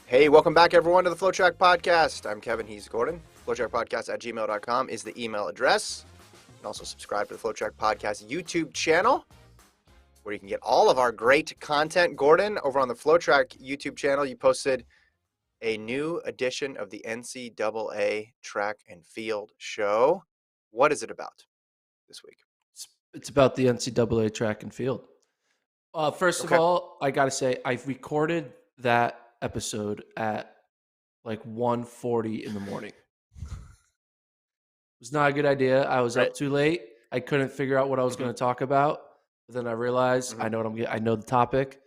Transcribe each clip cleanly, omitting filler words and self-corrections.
Hey, welcome back, everyone, to the FloTrack podcast. I'm Kevin. He's Gordon. FloTrackPodcast@gmail.com is the email address. You can also subscribe to the FloTrack Podcast YouTube channel, where you can get all of our great content. Gordon, over on the FloTrack YouTube channel, you posted a new edition of the NCAA Track and Field show. What is it about this week? It's about the NCAA track and field. First of Okay. all, I got to say, I've recorded that episode at like 1:40 in the morning. It was not a good idea. I was Right. up too late. I couldn't figure out what I was going to talk about. But then I realized Mm-hmm. I know what I know the topic.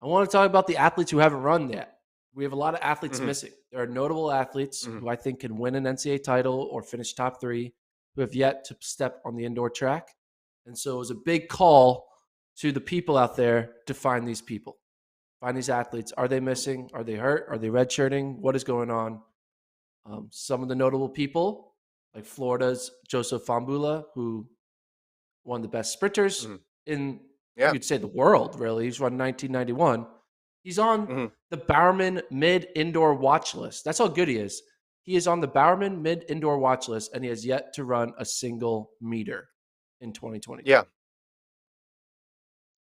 I want to talk about the athletes who haven't run yet. We have a lot of athletes Mm-hmm. missing. There are notable athletes Mm-hmm. who I think can win an NCAA title or finish top 3 who have yet to step on the indoor track. And so it was a big call to the people out there to find these people, find these athletes. Are they missing? Are they hurt? Are they redshirting? What is going on? Some of the notable people, like Florida's Joseph Fambula, who one of the best sprinters Mm-hmm. in, Yeah. you'd say, the world, really. He's run 1991. He's on Mm-hmm. the Bowerman Mid Indoor Watch List. That's how good he is. He is on the Bowerman Mid Indoor Watch List, and he has yet to run a single meter in 2022. Yeah.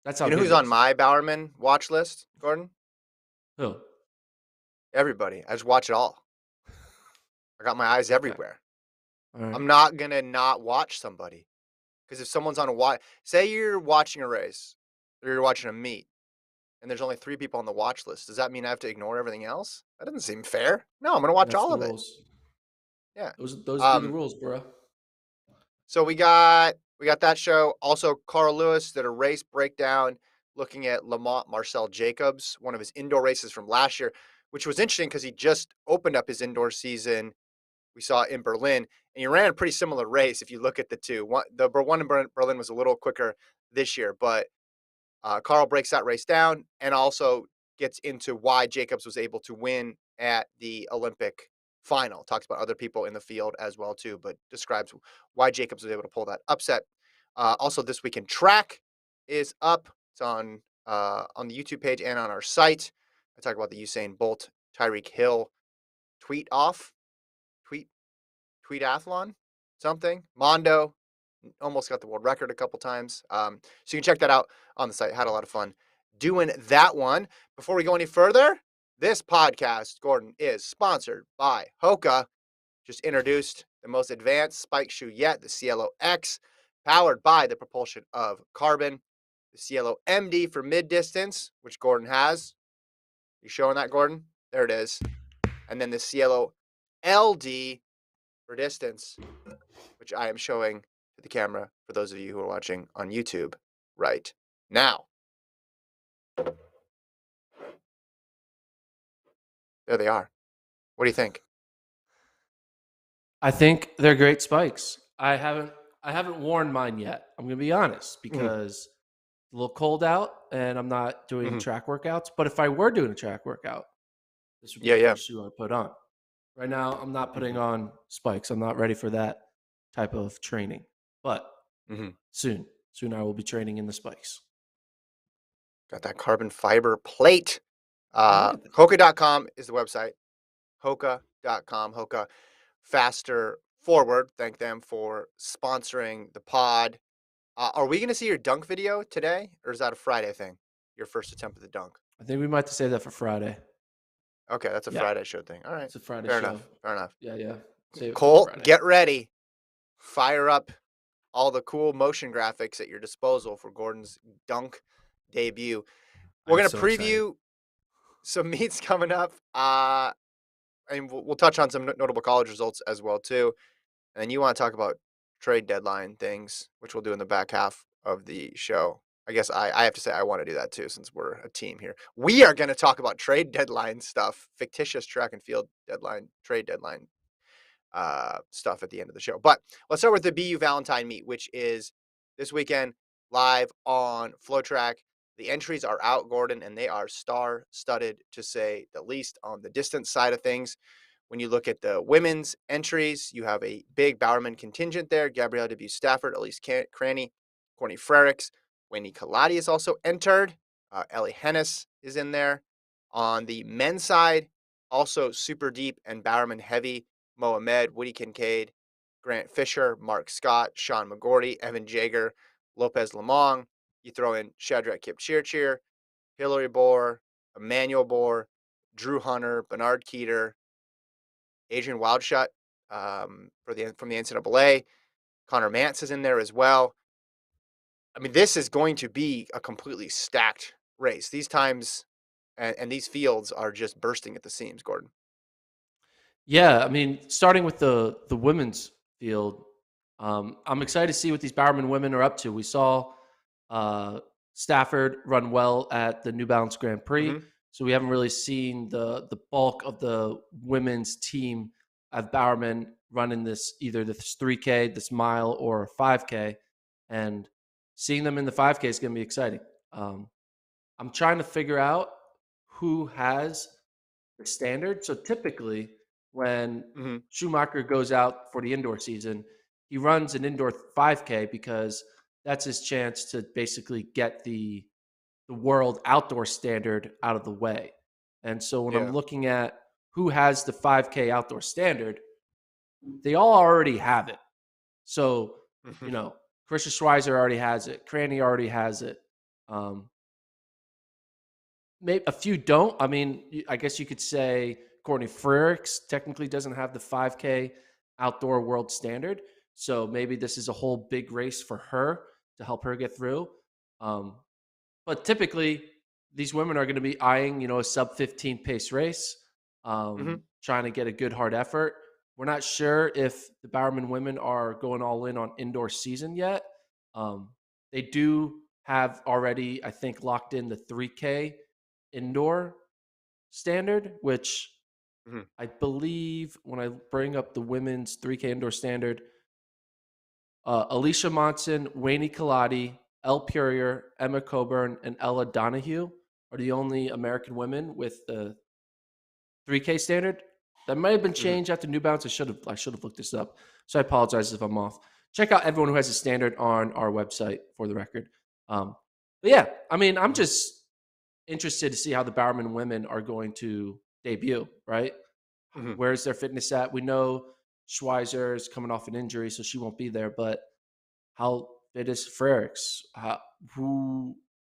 That's how You know good who's he on is. my Bowerman watch list, Gordon? Who? Everybody. I just watch it all. I got my eyes Okay. everywhere. All right. I'm not going to not watch somebody. Because if someone's on a watch, say you're watching a race or you're watching a meet and there's only 3 people on the watch list, does that mean I have to ignore everything else? That doesn't seem fair. No, I'm going to watch That's all the of it. rules. Yeah. Those be the Um, rules, bro. so we got that show. Also, Carl Lewis did a race breakdown looking at Lamont Marcel Jacobs, one of his indoor races from last year, which was interesting because he just opened up his indoor season. We saw in Berlin, and he ran a pretty similar race. If you look at the two, the one in Berlin was a little quicker this year, but Carl breaks that race down and also gets into why Jacobs was able to win at the Olympic final. Talks about other people in the field as well too, but describes why Jacobs was able to pull that upset. Also, This Week in Track is up. It's on the YouTube page and on our site. I talk about the Usain Bolt, Tyreek Hill tweet off, tweet tweetathlon, something. Mondo almost got the world record a couple times. So you can check that out on the site. Had a lot of fun doing that one. Before we go any further, this podcast, Gordon, is sponsored by Hoka. Just introduced the most advanced spike shoe yet, the Cielo X, powered by the propulsion of carbon. The Cielo MD for mid-distance, which Gordon has. You showing that, Gordon? There it is. And then the Cielo LD for distance, which I am showing to the camera for those of you who are watching on YouTube right now. There they are. What do you think? I think they're great spikes. I haven't worn mine yet. I'm gonna be honest Mm-hmm. because it's a little cold out and I'm not doing Mm-hmm. track workouts. But if I were doing a track workout, this would be Yeah, the yeah. first shoe I put on. Right now, I'm not putting Mm-hmm. on spikes. I'm not ready for that type of training. But Mm-hmm. soon I will be training in the spikes. Got that carbon fiber plate. Look at that. Hoka.com is the website. Hoka.com. Hoka Faster Forward. Thank them for sponsoring the pod. Are we going to see your dunk video today, or is that a Friday thing? Your first attempt at the dunk? I think we might have to save that for Friday. Okay, that's a Yeah, Friday show thing. All right, it's a Friday fair show. enough. Fair enough. Yeah. Save it for Cole, Friday. get ready. Fire up all the cool motion graphics at your disposal for Gordon's dunk debut. We're I'm going to so excited. preview some meets coming up. And we'll touch on some notable college results as well too. And then you want to talk about trade deadline things, which we'll do in the back half of the show. I guess I have to say I want to do that too, since we're a team here. We are going to talk about trade deadline stuff, fictitious track and field deadline, trade deadline stuff at the end of the show. But let's start with the BU Valentine meet, which is this weekend live on FloTrack. The entries are out, Gordon, and they are star-studded, to say the least, on the distance side of things. When you look at the women's entries, you have a big Bowerman contingent there. Gabrielle W. Stafford, Elise Cranny, Courtney Frericks, Wendy Kaladi is also entered. Ellie Hennis is in there. On the men's side, Also super deep and Bowerman heavy, Mo Ahmed, Woody Kincaid, Grant Fisher, Mark Scott, Sean McGorty, Evan Jager, Lopez Lamong. You throw in Shadrach Kipchirchir, Hillary Bohr, Emmanuel Bohr, Drew Hunter, Bernard Keeter, Adrian Wildshut from the NCAA. Connor Mance is in there as well. I mean, this is going to be a completely stacked race. These times and these fields are just bursting at the seams, Gordon. Yeah, I mean, starting with the women's field, I'm excited to see what these Bowerman women are up to. We saw uh, Stafford run well at the New Balance Grand Prix, Hmm. so we haven't really seen the bulk of the women's team of Bowerman running this either this 3K, this mile, or 5K, and seeing them in the 5K is going to be exciting. Um, I'm trying to figure out who has the standard. So typically, when Hmm. Schumacher goes out for the indoor season, he runs an indoor 5K because that's his chance to basically get the world outdoor standard out of the way. And so when I'm Yeah. looking at who has the 5K outdoor standard, they all already have it. So, Hmm. you know, Christian Schweizer already has it. Cranny already has it. Um, Maybe a few don't. I mean, I guess you could say Courtney Frericks technically doesn't have the 5K outdoor world standard. So maybe this is a whole big race for her to help her get through. Um, but typically, these women are going to be eyeing, a sub 15 pace race, Hmm. trying to get a good hard effort. We're not sure if the Bowerman women are going all in on indoor season yet. Um, they do have already, I think, locked in the 3K indoor standard, which Hmm. I believe when I bring up the women's 3K indoor standard, Alicia Monson, Wayne Kaladi, Elle Purier, Emma Coburn, and Ella Donahue are the only American women with the 3K standard. That might have been Hmm. changed after New Balance. I should have looked this up. So I apologize if I'm off. Check out everyone who has a standard on our website for the record. Um, but yeah, I mean, I'm Hmm. just interested to see how the Bowerman women are going to debut, right? Hmm. Where's their fitness at? We know Schweizer is coming off an injury, so she won't be there. But how fit is Frericks?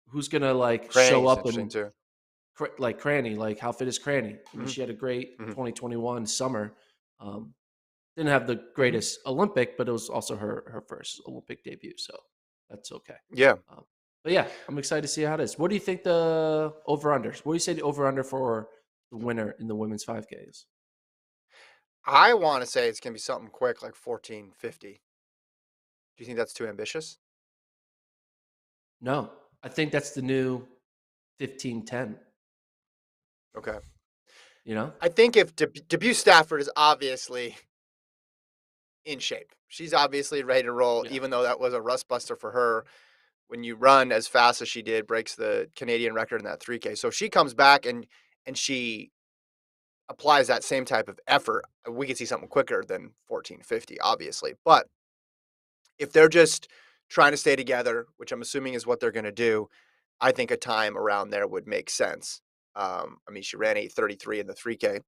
Who's gonna like show Cranny's up interesting and too. like Cranny? Like how fit is Cranny? I mean, Hmm. she had a great Hmm. 2021 summer. Um, didn't have the Hmm. greatest Olympic, but it was also her first Olympic debut, so that's okay. Yeah. Um, but yeah, I'm excited to see how it is. What do you think the over unders? What do you say the over under for the winner in the women's 5K is? I want to say it's going to be something quick like 1450. Do you think that's too ambitious? No, I think that's the new 15:10. Okay. You know? I think if debut Stafford is obviously in shape, she's obviously ready to roll, Yeah. even though that was a rust buster for her when you run as fast as she did, breaks the Canadian record in that 3K. So if she comes back and she applies that same type of effort, we could see something quicker than 1450, obviously. But if they're just trying to stay together, which I'm assuming is what they're going to do, I think a time around there would make sense. I mean, she ran 8:33 in the 3K.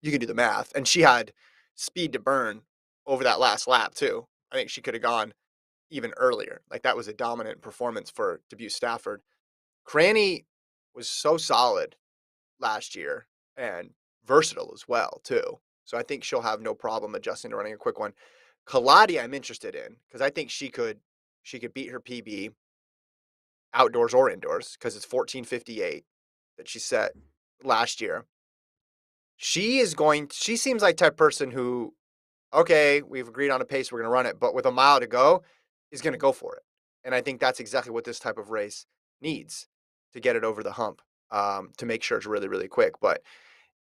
You can do the math, and she had speed to burn over that last lap too. I think she could have gone even earlier. Like that was a dominant performance for debut Stafford. Cranny was so solid last year and versatile as well too. So I think she'll have no problem adjusting to running a quick one. Kaladi, I'm interested in because I think she could beat her PB outdoors or indoors because it's 14:58 that she set last year. She seems like type person who, okay, we've agreed on a pace, we're going to run it, but with a mile to go, is going to go for it. And I think that's exactly what this type of race needs to get it over the hump, to make sure it's really, really quick. But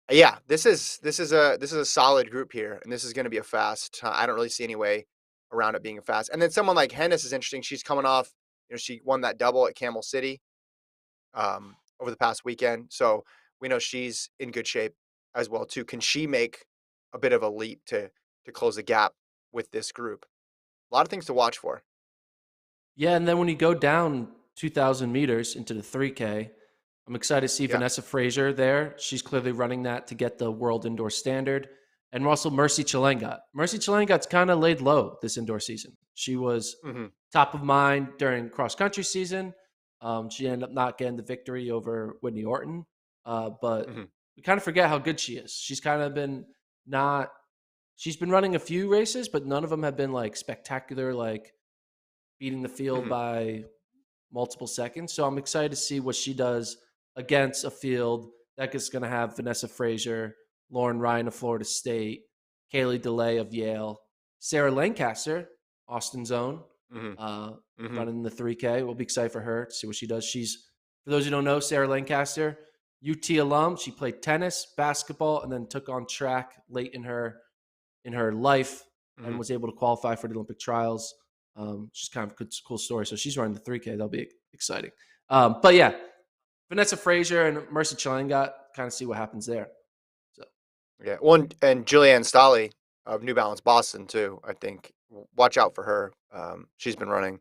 yeah, this is a solid group here, and this is going to be a fast. I don't really see any way around it being a fast. And then someone like Hennis is interesting. She's coming off, she won that double at Camel City over the past weekend, so we know she's in good shape as well too. Can she make a bit of a leap to close the gap with this group? A lot of things to watch for. Yeah, and then when you go down 2,000 meters into the 3K, I'm excited to see Yeah. Vanessa Frazier there. She's clearly running that to get the world indoor standard. And also Mercy Chalenga. Mercy Chalengot's kind of laid low this indoor season. She was Hmm. top of mind during cross country season. She ended up not getting the victory over Whitney Orton, but Hmm. we kind of forget how good she is. She's kind of been not. She's been running a few races, but none of them have been like spectacular, like beating the field Hmm. by multiple seconds. So I'm excited to see what she does against a field that is going to have Vanessa Frazier, Lauren Ryan of Florida State, Kaylee DeLay of Yale, Sarah Lancaster, Austin's own, Hmm. uh, Hmm. running the 3K. We'll be excited for her to see what she does. For those who don't know, Sarah Lancaster, UT alum. She played tennis, basketball, and then took on track late in her life and Hmm. was able to qualify for the Olympic trials. She's kind of a cool story. So she's running the 3K. That'll be exciting. But yeah, Vanessa Frazier and Mercy Chalenga, kind of see what happens there. So Yeah. One and Julianne Stolly of New Balance Boston too. I think watch out for her. She's been running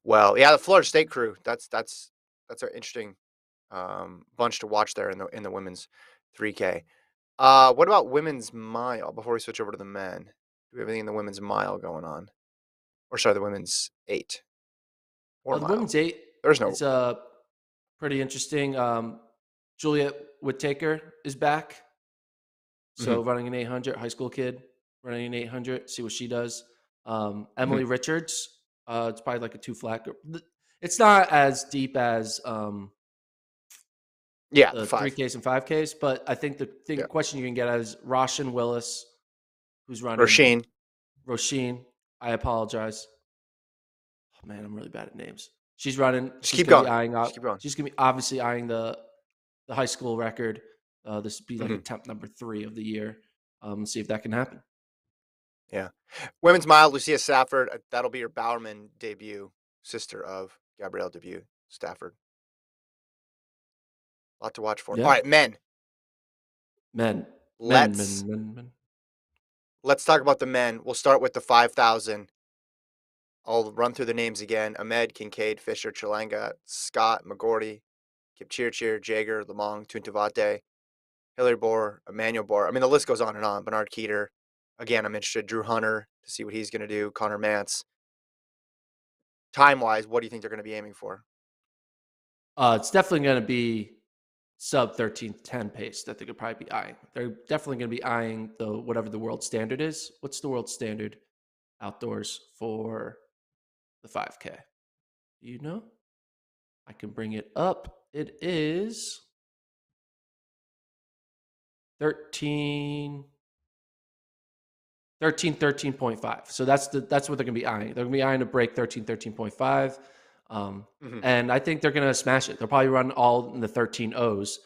well. Yeah, the Florida State crew. That's an interesting bunch to watch there in the women's 3K. What about women's mile? Before we switch over to the men, do we have anything in the women's mile going on? Or sorry, the women's 8 or the mile. women's eight, There's no. it's pretty interesting. Juliet Whittaker is back. Mhm. So running an 800, high school kid running an 800, see what she does. Mhm. Emily Richards, it's probably like a two flat. It's not as deep as Yeah, the the 5. 3Ks and 5Ks, but I think the Yeah. question you can get is Roshan Willis, who's running Rasheen. Roisin. I apologize. Oh, man, I'm really bad at names. She's running. Just She's keep going to be going. eyeing Just up. keep going. She's going to be obviously eyeing the high school record. This would be like Mhm. attempt number 3 of the year. See if that can happen. Yeah. Women's mile, Lucia Stafford. That'll be her Bowerman debut, sister of Gabrielle debut Stafford. A lot to watch for. All Yeah, right, men. men, men, Let's men, men, men. let's talk about the men. We'll start with the 5,000. I'll run through the names again. Ahmed, Kincaid, Fisher, Chalanga, Scott, McGorty, Kipchirchir, Jager, Lamong, Tuntavate, Hilary Bohr, Emmanuel Bohr. I mean, the list goes on and on. Bernard Keeter. Again, I'm interested. Drew Hunter to see what he's going to do. Connor Mance. Time wise, what do you think they're going to be aiming for? It's definitely going to be sub 13:10 pace that they could probably be eyeing. They're definitely going to be eyeing the whatever the world standard is. What's the world standard outdoors for the 5K? You know, I can bring it up. It is 13, 13.5. So that's what they're going to be eyeing. They're going to be eyeing to break 13.5. Hmm. And I think they're going to smash it. They'll probably run all in the 13 O's.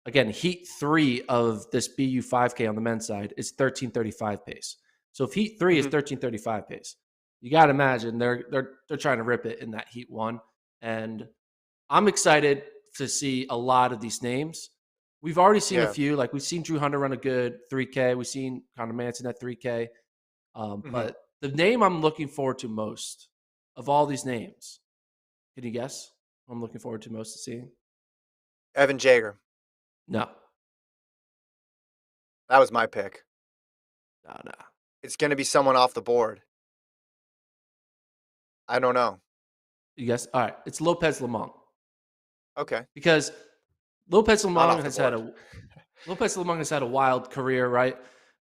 Again, heat 3 of this BU 5K on the men's side is 13:35 pace. So if heat 3 is Hmm. 13:35 pace, you got to imagine they're trying to rip it in that heat 1. And I'm excited to see a lot of these names. We've already seen a Yeah. few. Like we've seen Drew Hunter run a good 3K. We've seen Connor Manson at 3K. Hmm. But the name I'm looking forward to most of all these names, can you guess? Who I'm looking forward to most to seeing? Evan Jager. No, That was my pick. no, no. It's going to be someone off the board. I don't know. You guess? All right. It's Lopez Lamont Okay. because Lopez Not Lamont off the has had board. a Lopez Lamont has had a wild career, right?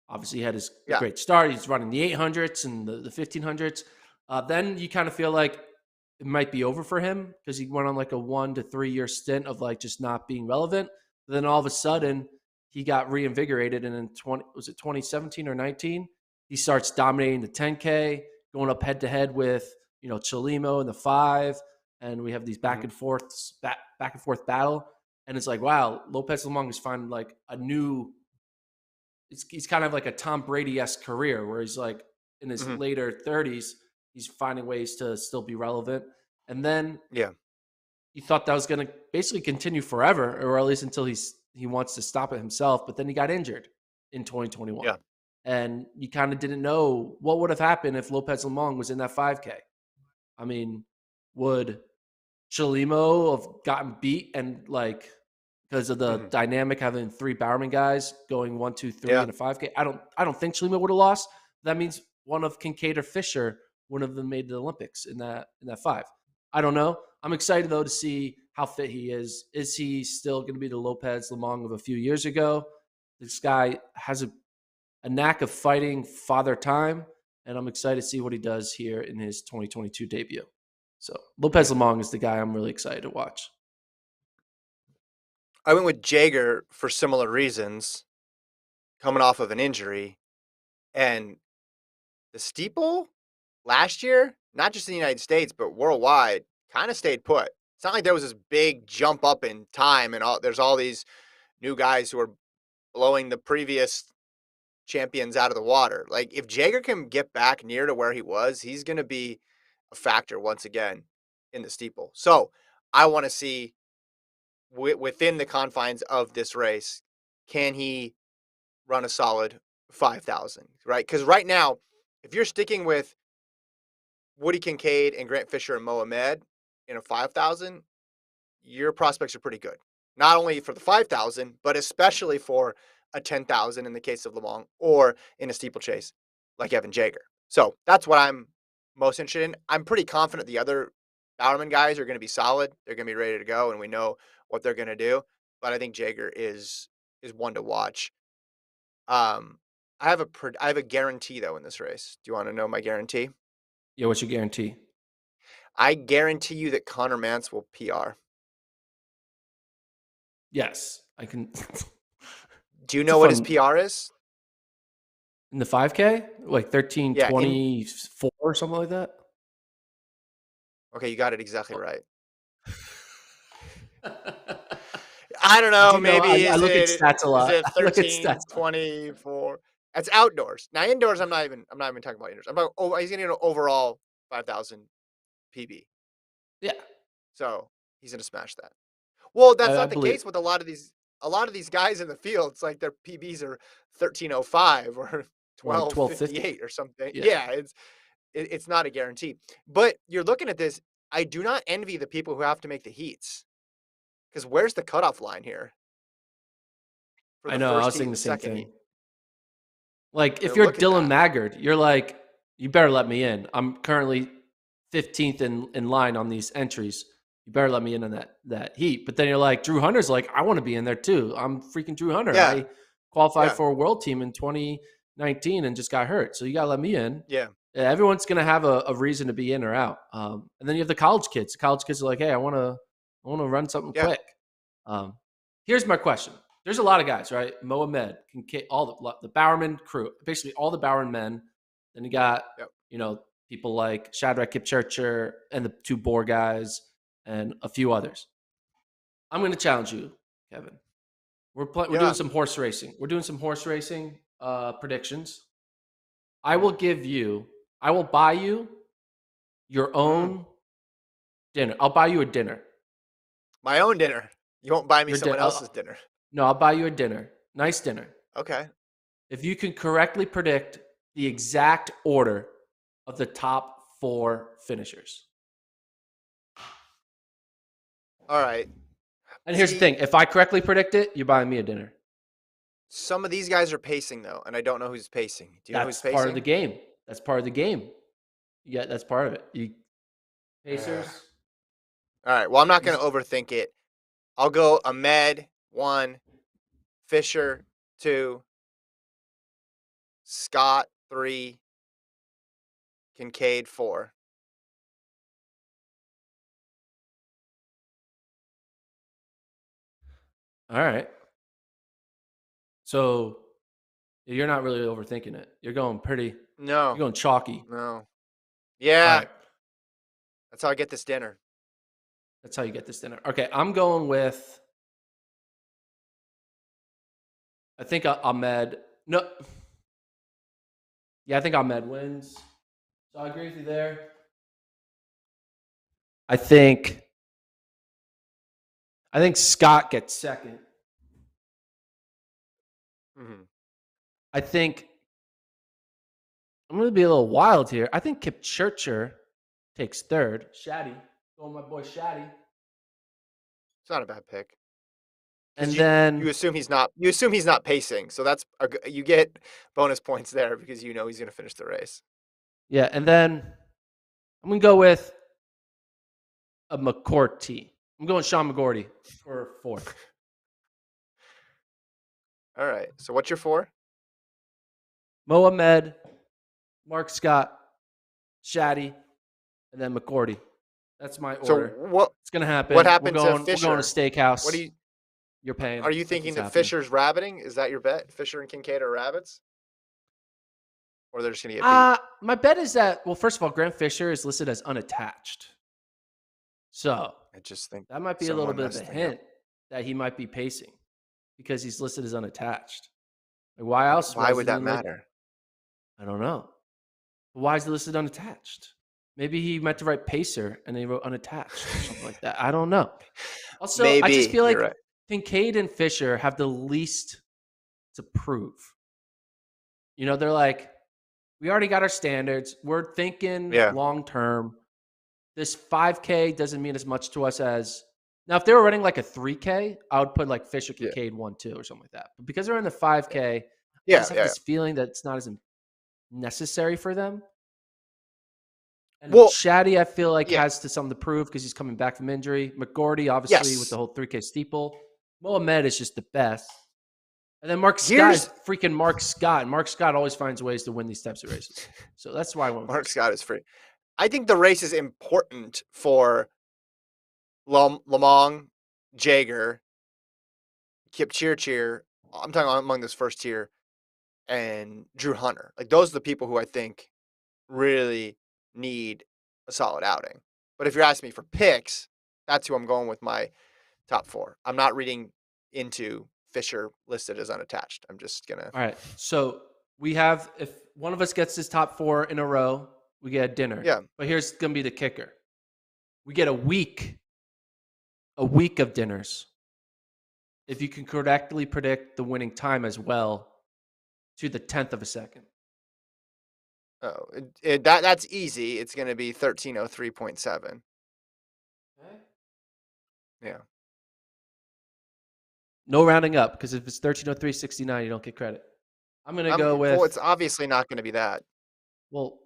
Obviously, he had the Yeah. great start. He's running the 800s and the 1500s. Then you kind of feel like it might be over for him because he went on like a 1 to 3 year stint of like just not being relevant. But then all of a sudden, he got reinvigorated, and in 2017 or 19, he starts dominating the 10K, going up head to head with Chalimo in the 5, and we have these Hmm. back and forth battle. And it's like, wow, Lopez Lamong is finding like a new. He's kind of like a Tom Brady-esque career where he's like in his Hmm. later 30s, he's finding ways to still be relevant. And then Yeah. you thought that was going to basically continue forever, or at least until he wants to stop it himself. But then he got injured in 2021, Yeah. and you kind of didn't know what would have happened if Lopez Lamong was in that 5K. I mean, would Chalimo have gotten beat and like because of the Hmm. dynamic having three Bowerman guys going 1, 2, 3 Yeah. in a 5K. I don't think Shalima would have lost. That means one of Kincaid or Fisher would have been made the Olympics in that 5. I don't know. I'm excited though to see how fit he is. Is he still going to be the Lopez Lamong of a few years ago? This guy has a knack of fighting father time, and I'm excited to see what he does here in his 2022 debut. So Lopez Hmm. Lamong is the guy I'm really excited to watch. I went with Jaeger for similar reasons, coming off of an injury, and the steeple last year, not just in the United States but worldwide, kind of stayed put. It's not like there was this big jump up in time, and there's all these new guys who are blowing the previous champions out of the water. Like if Jaeger can get back near to where he was, he's going to be a factor once again in the steeple. So I want to see within the confines of this race, can he run a solid 5,000, right? Because right now, if you're sticking with Woody Kincaid and Grant Fisher and Mohamed in a 5,000, your prospects are pretty good. Not only for the 5,000, but especially for a 10,000 in the case of Lamont or in a steeplechase like Evan Jaeger. So that's what I'm most interested in. I'm pretty confident the other Bowerman guys are going to be solid. They're going to be ready to go, and we know what they're going to do. But I think Jaeger is one to watch. Um, I have a guarantee though in this race. Do you want to know my guarantee? Yeah, what's your guarantee? I guarantee you that Connor Mance will PR. Yes, I can. Do you It's a know what his fun PR is? in the 5K, like Yeah, in 13:24 or something like that. okay, you got it exactly Oh. right. I don't I know, do know. I, maybe I look at stats a is lot. it I look at stats 13, a lot. 24? That's outdoors. Now indoors I'm not even talking about indoors. I'm about oh he's gonna get an overall 5,000 PB. Yeah, So he's gonna smash that. Well, that's I not the believe. case with a lot of these guys in the field. It's like their PBs are 1305 or Or like 12:50. 1258 or something. Yeah, Yeah, it's not a guarantee. But you're looking at this. I do not envy the people who have to make the heats. Because where's the cutoff line here for I the know. I first was heat thinking and the the same second thing. heat? Like I if mean, you're look at Dylan that. Maggard, you're like, you better let me in. I'm currently 15th in line on these entries. You better let me in on that heat. But then you're like, Drew Hunter's like, I want to be in there too. I'm freaking Drew Hunter. Yeah, I qualified yeah, for a world team in 2019 and just got hurt. So you gotta let me in. yeah, Everyone's gonna have a reason to be in or out. And then you have the college kids. The college kids are like, hey, I wanna run something yeah. quick. Um, here's my question. There's a lot of guys, right? Mohamed, Kincaid, all the Bowerman crew, basically all the Bowerman men. Then you got, Yep. you know, people like Shadrach Kipchurcher and the two Boer guys and a few others. I'm going to challenge you, Kevin. We're doing Yeah. some horse racing. We're doing some horse racing predictions. I will Mhm. give you. I will buy you your Mm. own dinner. I'll buy you a dinner. My own dinner. You won't buy me Your someone dinner. else's dinner. No, I'll buy you a dinner. Nice dinner. Okay. If you can correctly predict the exact order of the top four finishers. All right. And here's the See, thing: if I correctly predict it, you're buying me a dinner. some of these guys are pacing though, and I don't know who's pacing. Do you know who's That's part of the pacing? game. That's part of the game. Yeah, that's part of it. You Ugh. Pacers. All right. Well, I'm not going These to overthink it. I'll go Ahmed 1, Fisher 2, Scott 3, Kincaid 4. All right. So you're not really overthinking it. You're going pretty. You're No, going chalky. no. All Yeah, right. that's how I get this dinner. That's how you get this dinner. Okay, I'm going with. I think Ahmed. No. Yeah, I think Ahmed wins. So I agree with you there. I think. I think Scott gets second. Mhm. I think I'm going to be a little wild here. I think Kipchurcher takes third. Shaddy. Going my boy Shaddy. It's not a bad pick. because And you then, assume he's not pacing. So you get bonus points there because you know he's going to finish the race. yeah, and then I'm going to go with a McCourty. I'm going Sean McGorty for fourth. All right. So what's your four? Mohamed, Mark Scott, Shaddy, and then McCourty. That's my So order. It's gonna what happen. We're happened to going. We're going to Fisher? What do steakhouse. you You're paying. are you That's thinking what's that happening. Fisher's rabbiting? Is that your bet? Fisher and Kincaid are rabbits, or they're just going to get beat? My bet is that, well, first of all, Grant Fisher is listed as unattached, so I just think that might be a little someone bit of a messed things up. hint that he might be pacing because he's listed as unattached. Like, why else? Why Was would he that didn't look? matter? I don't know. Why is he listed unattached? Maybe he meant to write pacer and they wrote unattached or something like that. I don't know. Also, I just Maybe feel you're like right. Kincaid and Fisher have the least to prove. You know, they're like, we already got our standards. We're thinking Yeah, long term. This 5K doesn't mean as much to us as now. If they were running like a 3K, I would put like Fisher yeah, Kincaid 1-2 or something like that. But because they're in the yeah, 5K, I yeah, just have yeah. this feeling that it's not as necessary for them. And Well, Shaddy, I feel like yeah, has to something to prove because he's coming back from injury. McGordy, obviously, with the yes. whole 3K steeple. Mohamed is just the best. And then Mark Scott is Here's freaking Mark Scott. And Mark Scott always finds ways to win these types of races. So that's why I went with Mark Fisher. Scott is free. I think the race is important for Lamong, Jager, Kip Cheer. I'm talking among this first tier and Drew Hunter. Like those are the people who I think really need a solid outing. But if you're asking me for picks, that's who I'm going with my top four. I'm not reading into Fisher listed as unattached. I'm just gonna All right. So we have, if one of us gets his top four in a row, we get a dinner. yeah. But here's going to be the kicker: we get a week of dinners. If you can correctly predict the winning time as well to the 10th of a second. Oh, that's easy. It's gonna be 1303.7. Okay. Yeah. No rounding up because if it's 1303.69, you don't get credit. I'm going to go Well, with, it's obviously not gonna be that. well,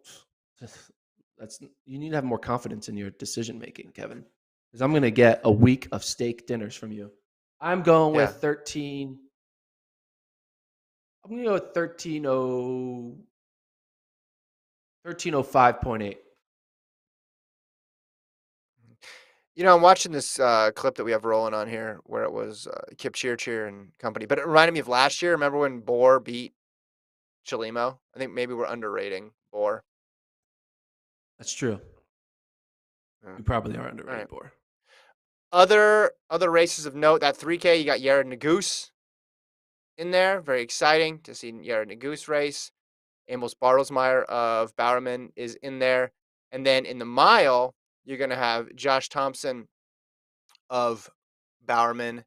that's you need to have more confidence in your decision making, Kevin. Because I'm going to get a week of steak dinners from you. I'm going Yeah. with 13. I'm going to go with 1305.8. You know, I'm watching this clip that we have rolling on here where it was Kip Cheer and company, but it reminded me of last year. Remember when Bohr beat Chalimo? I think maybe we're underrating Bohr. That's true. Yeah. We probably are All underrated, right. Boar. Other races of note, that 3K, you got Yared Naguse in there. Very exciting to see Yared Naguse race. Amos Bartlesmeyer of Bowerman is in there. And then in the mile, you're going to have Josh Thompson of Bowerman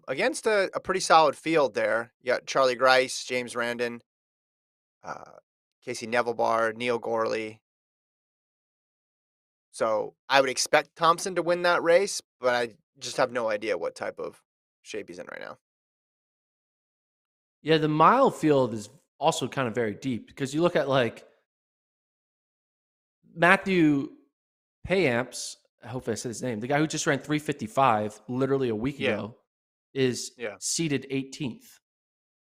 against a pretty solid field there. You got Charlie Grice, James Randon, uh, Casey Nevillebar, Neil Gorley. So I would expect Thompson to win that race, but I just have no idea what type of shape he's in right now. Yeah, the mile field is also kind of very deep because you look at like Matthew Payamps, I hope I said his name, the guy who just ran 355 literally a week Yeah, ago, is yeah. seated 18th.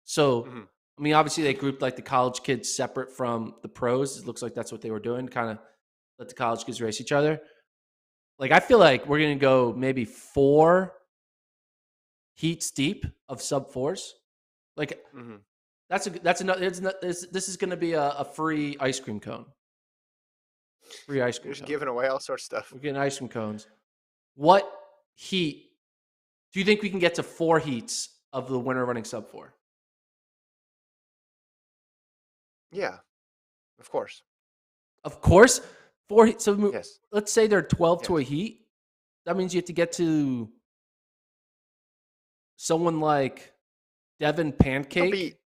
So, Mhm. I mean, obviously they grouped like the college kids separate from the pros. It looks like that's what they were doing, kind of let the college kids race each other. Like, I feel like we're going to go maybe 4 heats deep of sub fours. Like, Mhm. that's another. This is going to be a free ice cream cone. Free ice You're cream just cone. giving away all sorts of stuff. We're getting ice cream cones. What heat do you think we can get to 4 heats of the winner running sub 4? Yeah, of course. Of course, 4 heats. So Yes. let's say they're 12 to a Yes. heat. That means you have to get to someone like Devin There'll be Pancake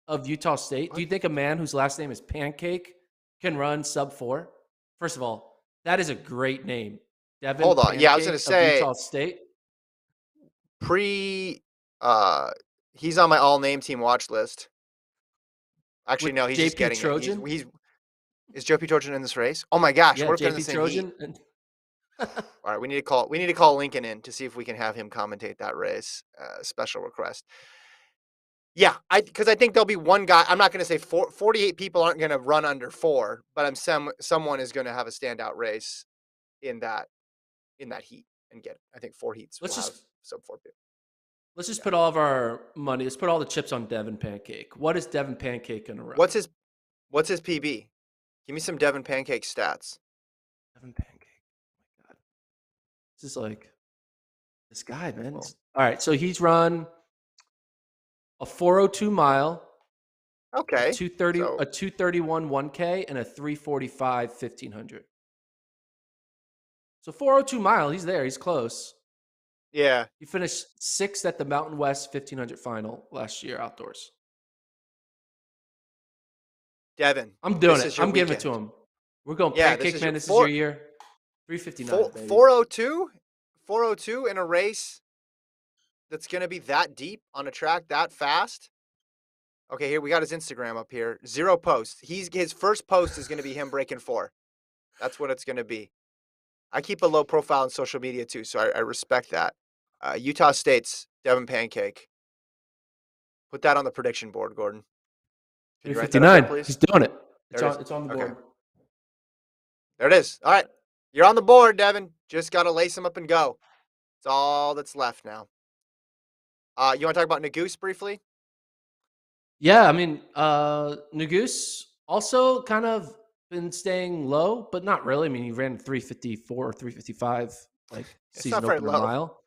of Utah State. Do what? you think a man whose last name is Pancake can run sub 4? First of all, that is a great name. Devin Hold on. Yeah, I was gonna Pancake of say Utah State. pre uh he's on my all name team watch list. Actually, no, with he's just JP getting it. Trojan. He's is Joe P. Trojan in this race? Oh my gosh, Yeah, what if they're in the JP same heat? Trojan. And All right, we need to call Lincoln in to see if we can have him commentate that race. Special request. Yeah, because I think there'll be one guy. I'm not going to say 48 people aren't going to run under 4, but someone is going to have a standout race in that heat and get. I think 4 heats let's will have just sub 4 people. let's just Yeah. put all of our money. Let's put all the chips on Devin Pancake. What is Devin Pancake gonna run? What's his PB? Give me some Devin Pancake stats. Devin Pancake. Oh my God, this is like this guy, man. Well, All right, so he's run a 402 mile, okay. a So 231 1K, and a 345 1500. So 402 mile, he's there. He's close. yeah, He finished sixth at the Mountain West 1500 final last year outdoors. Devin, I'm doing this it. is your I'm giving it to weekend. him. We're going Yeah, this Pancake is Man. your This is your year. 359, baby. 402 402 in a race that's going to be that deep on a track that fast. Okay, here we got his Instagram up here. 0 posts. His first post is going to be him breaking 4. That's what it's going to be. I keep a low profile on social media too, so I respect that. Utah State's Devin Pancake. Put that on the prediction board, Gordon. Can you write that up there, 359. please? He's doing it. There It's it on. is. It's on the Okay, board. there it is. All right, you're on the board, Devin. Just got to lace him up and go. It's all that's left now. You want to talk about Nagoose briefly? Yeah, I mean, Nagoose also kind of been staying low, but not really. I mean, he ran 354 or 355 like It's not season very opener low. mile.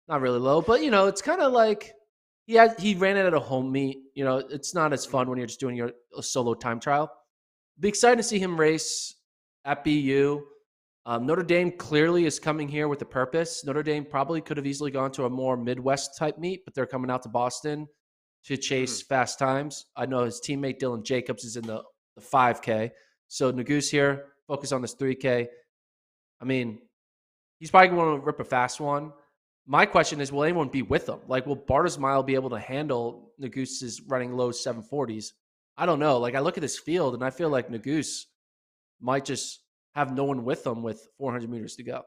Not really low, but it's kind of like he ran it at a home meet. It's not as fun Mhm. when you're just doing your solo time trial. Be excited to see him race at BU. Notre Dame clearly is coming here with a purpose. Notre Dame probably could have easily gone to a more Midwest type meet, but they're coming out to Boston to chase Mhm. fast times. I know his teammate Dylan Jacobs is in the 5K. So Nagoose here, focus on this 3K. I mean, he's probably going to rip a fast one. My question is, will anyone be with him? Like, will Barta's Mile be able to handle Nagoose's running low 740s? I don't know. Like, I look at this field and I feel like Nagoose might just have no one with him with 400 meters to go.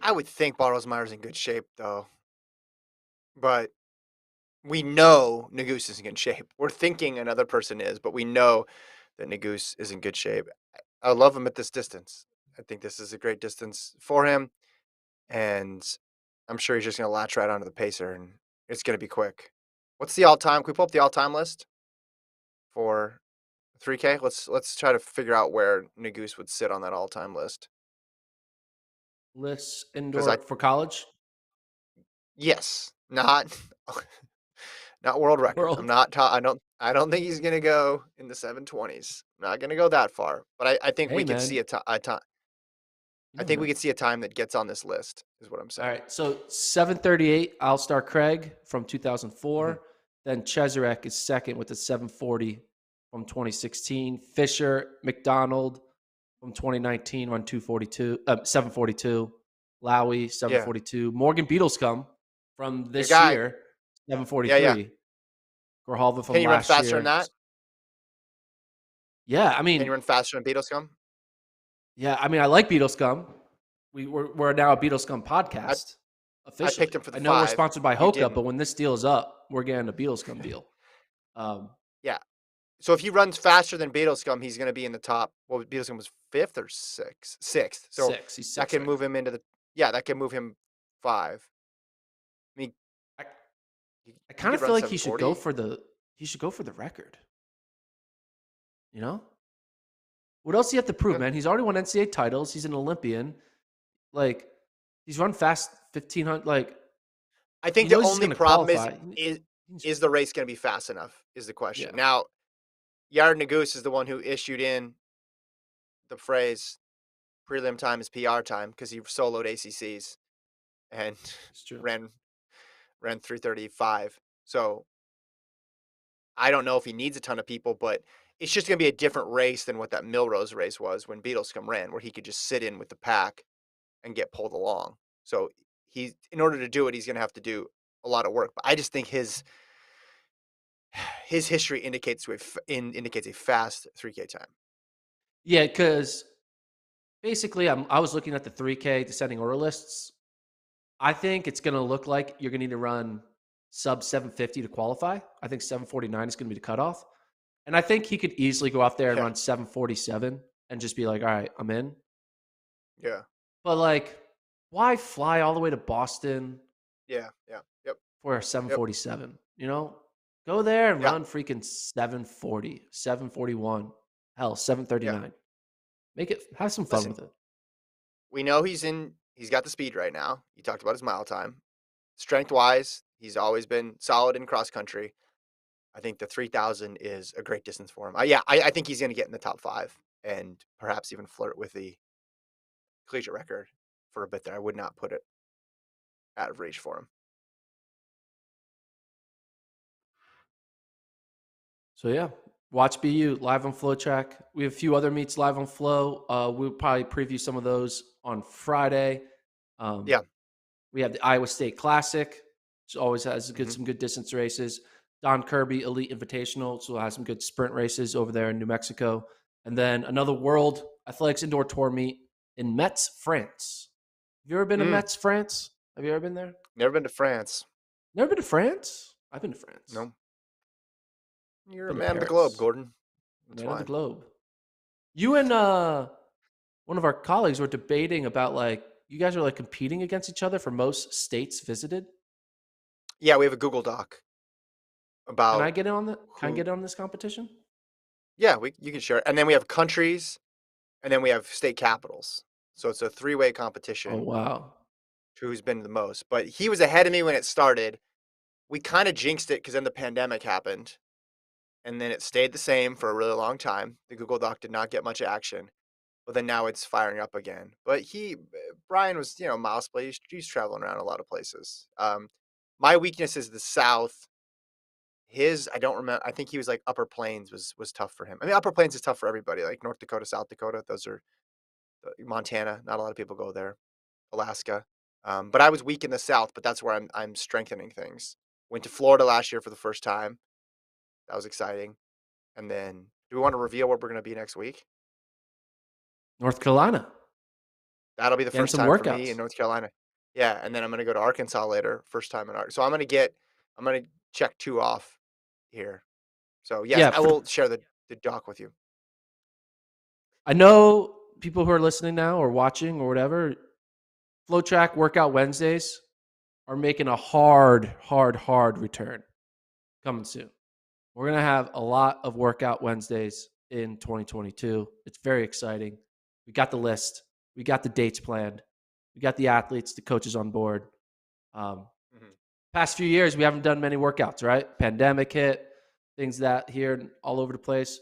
I would think Bartelsmeyer's in good shape, though. But we know Nagoose is in good shape. We're thinking another person is, but we know that Nagoose is in good shape. I love him at this distance. I think this is a great distance for him, and I'm sure he's just going to latch right onto the pacer, and it's going to be quick. What's the all-time? Can we pull up the all-time list for 3K? Let's try to figure out where Nagoose would sit on that all-time list. Lists Because I indoor for college, yes, not not world record. I'm world. not. I don't think he's gonna go in the 720s. Not gonna go that far. But I think we Hey, could man. see a time. I Yeah, think we man. could see a time that gets on this list. Is what I'm All saying. right. So 738, I'll start Craig from Mhm. 2004. Then Cheserek is second with the 740 from 2016. Fisher, McDonald from 2019 on 742. Lowy, Yeah, 742. Morgan Beatlescombe from your this guy. year, Yeah, yeah. 743. Grijalva Can from you run last faster than year. that? Yeah, I Can you mean, run faster than Beetlescombe? I like Beatlescombe. We're now a Beatlescombe I podcast I picked officially. him for the I know we're 5. sponsored by You Hoka, but didn't. when this deal is up, we're getting a Beatlescombe deal. Um, Yeah. So if he runs faster than Beetlescombe, he's gonna be in the top. Well, Beetlescombe was 5th or 6th? 6th. So six. He's that six can right move now. him into the. Yeah, that can move him 5. I mean, I, I he kind could of feel run like $740. he should go for the record. You know, what else do you have to prove, Yeah. man? He's already won NCAA titles. He's an Olympian. Like he's run fast 1500. Like I he think the knows he's only going to problem is qualify. is He's- is the race going to be fast enough is the question. yeah, Now, Yard Nagoose is the one who issued in the phrase prelim time is PR time because he soloed ACCs and it's true. ran ran 335. So I don't know if he needs a ton of people, but it's just going to be a different race than what that Millrose race was when Beatlescombe ran, where he could just sit in with the pack and get pulled along. So he in order to do it, he's gonna have to do a lot of work. But I just think his history indicates a fast 3K time. Yeah, because basically, I was looking at the 3K descending order lists. I think it's going to look like you're going to need to run sub 750 to qualify. I think 749 is going to be the cutoff. And I think he could easily go out there and Yeah, run 747 and just be like, all right, I'm in. yeah, But like, why fly all the way to Boston yeah, yeah, yep, for a yep, 747? You know, go there and yeah. run freaking 740, 741, hell, Yeah. 739. Make it, have some fun Listen, with it. we know he's got the speed right now. You talked about his mile time. Strength wise, he's always been solid in cross country. I think the 3,000 is a great distance for him. Yeah, I think he's going to get in the top five and perhaps even flirt with the collegiate record for a bit there. I would not put it out of reach for him. So yeah, watch BU live on FloTrack. We have a few other meets live on Flow. We'll probably preview some of those on Friday. Um, Yeah. we have the Iowa State Classic, which always has Hmm. some good distance races. Don Kirby Elite Invitational, so we'll have some good sprint races over there in New Mexico. And then another World Athletics Indoor Tour meet in Metz, France. Have you ever been to Mm, Metz, France? Have you ever been there? never been to France. Never been to France? I've been to France. No. You're a Been to man of the globe, Paris. Gordon. That's Man of the why. globe. You and one of our colleagues were debating about like you guys are like competing against each other for most states visited. Yeah, we have a Google Doc Can I about get in on the? Can I who. get in on this competition? Yeah, you can share it. And then we have countries, and then we have state capitals. So it's a three-way Oh competition wow. to who's been the most. But he was ahead of me when it started. We kind of jinxed it because then the pandemic happened, and then it stayed the same for a really long time. The Google Doc did not get much action, but then now it's firing up again. But Brian was, mouse play. He's traveling around a lot of places. My weakness is the South. I don't remember. I think he was like Upper Plains was tough for him. I mean, Upper Plains is tough for everybody. Like North Dakota, South Dakota, those are Montana. Not a lot of people go there. Alaska. But I was weak in the South, but that's where I'm strengthening things. Went to Florida last year for the first time. That was exciting. And then, do we want to reveal where we're going to be next week? North Carolina. That'll be the Getting first some time for me in workouts. North Carolina. Yeah, and then I'm going to go to Arkansas later. First time in Arkansas. So I'm going to check two off here. So yes, Yeah, I will share the doc with you. I know people who are listening now or watching or whatever. Flow Track Workout Wednesdays are making a hard return coming soon. We're going to have a lot of workout Wednesdays in 2022. It's very exciting. We got the list, we got the dates planned, we got the athletes, the coaches on board. Um, Hmm. Past few years, we haven't done many workouts, right? Pandemic hit, things that here and all over the place.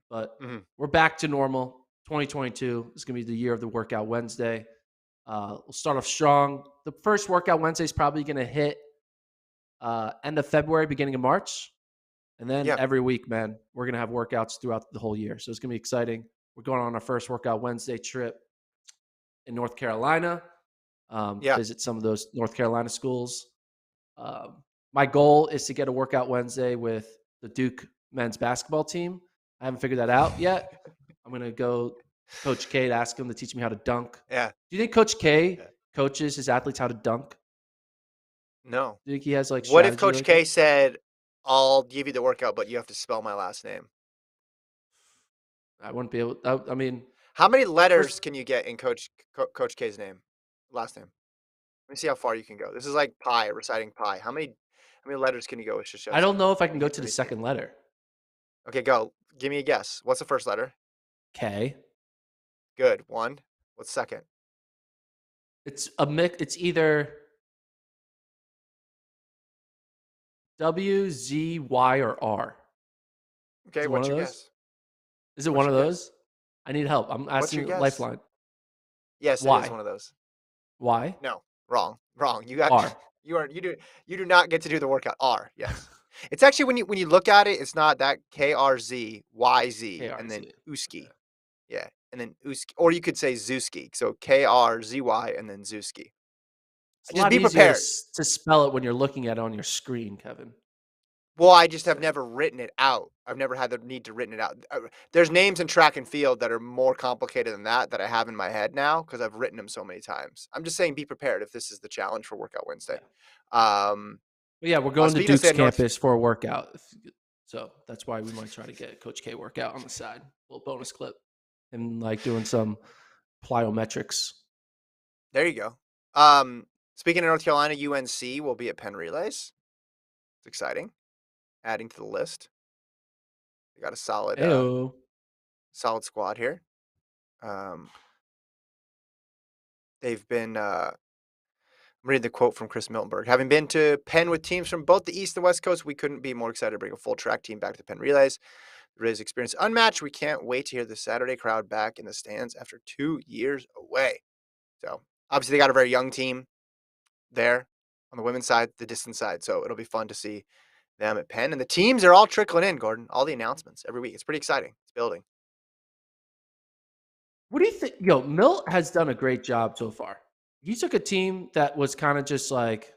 But Hmm. we're back to normal. 2022 is going to be the year of the Workout Wednesday. We'll start off strong. The first Workout Wednesday is probably going to hit end of February, beginning of March. And then Yeah, every week, man, we're going to have workouts throughout the whole year. So it's going to be exciting. We're going on our first Workout Wednesday trip in North Carolina, yeah. visit some of those North Carolina schools. My goal is to get a Workout Wednesday with the Duke men's basketball team. I haven't figured that out yet. I'm going to go to Coach K to ask him to teach me how to dunk. Yeah, Do you think Coach K yeah. coaches his athletes how to dunk? No. Do you think he has like What if strategy Coach like K that? said, "I'll give you the workout, but you have to spell my last name"? I wouldn't be able. I mean, How many first, letters can you get in Coach K's name, last name? Let me see how far you can go. This is like pi, reciting pi. How many letters can you go with I don't Shashevsky? know if I Let can me go get. to Let the me see. second letter. Okay, go. Give me a guess. What's the first letter? K. Good. One. What's second? It's a mix. It's either W, Z, Y, or R. Is Okay. it one What's of your those? guess? Is it one What's of your guess? those? I need help. I'm What's asking your you guess? lifeline. Yes, it is Y. one of those. Y. No, wrong, wrong. You got R. you do not get to do the workout. R, yes. It's actually when you look at it, it's not that KRZYZ and then KRZ. Uski. Yeah, and then Uski, or you could say Zuski. So KRZY and then Zuski. It's a Just lot be easier to prepared. to spell it when you're looking at it on your screen, Kevin. Well, I just have Saying. never written it out. I've never had the need to written it out. There's names in track and field that are more complicated than that I have in my head now because I've written them so many times. I'm just saying be prepared if this is the challenge for Workout Wednesday. Yeah. Um, But yeah, we're going to speaking of Duke's say North campus for a workout. So that's why we might try to get Coach K workout on the side. A little bonus clip. And like doing some plyometrics. there you go. Speaking of North Carolina, UNC will be at Penn Relays. It's exciting. Adding to the list. They got a Heyo. solid squad here. Um, they've been I'm reading the quote from Chris Miltenberg. Having been to Penn with teams from both the East and West Coast, we couldn't be more excited to bring a full track team back to the Penn Relays. The Relays experience unmatched. We can't wait to hear the Saturday crowd back in the stands after 2 years away. So obviously they got a very young team there on the women's side, the distance side. So it'll be fun to see them at Penn. And the teams are all trickling in, Gordon. All the announcements every week. It's pretty exciting. It's building. What do you think? Yo, Milt has done a great job so far. He took a team that was kind of just like,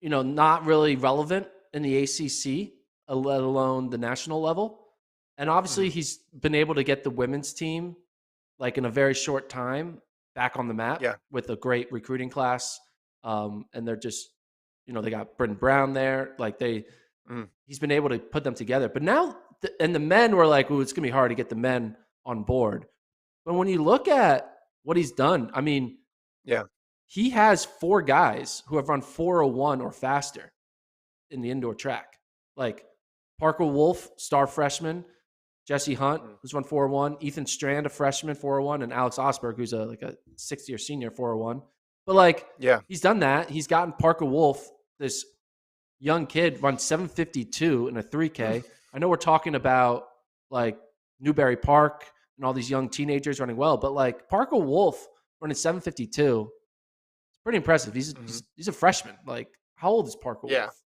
not really relevant in the ACC, let alone the national level. And obviously, Mhm. he's been able to get the women's team, like in a very short time, back on the map Yeah. with a great recruiting class. And they're just, they got Britton Brown there. Mhm. He's been able to put them together. But now, and the men were like, "Oh, it's gonna be hard to get the men on board." But when you look at what he's done, I mean, Yeah. he has 4 guys who have run 401 or faster in the indoor track. Like Parker Wolf, star freshman, Jesse Hunt, Mhm. who's run 401, Ethan Strand, a freshman, 401, and Alex Osberg, who's a 6th-year senior, 401. But Yeah. he's done that. He's gotten Parker Wolf, this young kid, run 752 in a 3K. I know we're talking about like Newberry Park and all these young teenagers running well, but like Parker Wolf running 752, it's pretty impressive. He's Mhm. he's, he's a freshman. Like, how old is Parker Yeah. Wolf?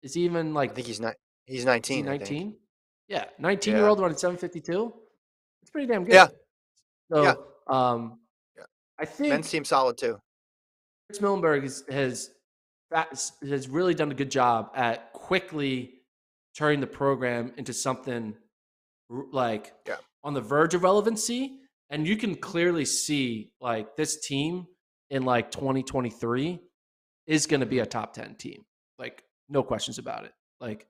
Is he even like, I think he's is he 19, I think. 19? Yeah, 19 year Yeah. old running 752. It's pretty damn Yeah. good. Yeah. So Yeah. I Men's think team solid too. Chris Millenberg has really done a good job at quickly turning the program into something like Yeah. on the verge of relevancy. And you can clearly see like this team in like 2023 is going to be a Mhm. top 10 team. Like, no questions about it. Like,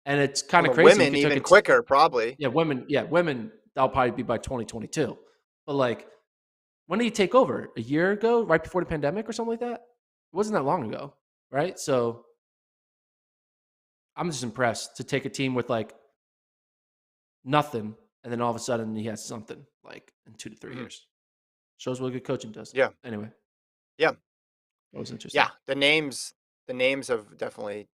and it's kind On of the crazy women, because like even it's, quicker, probably. women, that'll probably be by 2022. But like, when did he take over? A year ago, right before the pandemic or something like that? It wasn't that long ago, right? So I'm just impressed to take a team with like nothing, and then all of a sudden he has something like in 2 to 3 Mhm. years. Shows what good coaching does. Yeah. Anyway, Yeah. that was interesting. Yeah. The names have definitely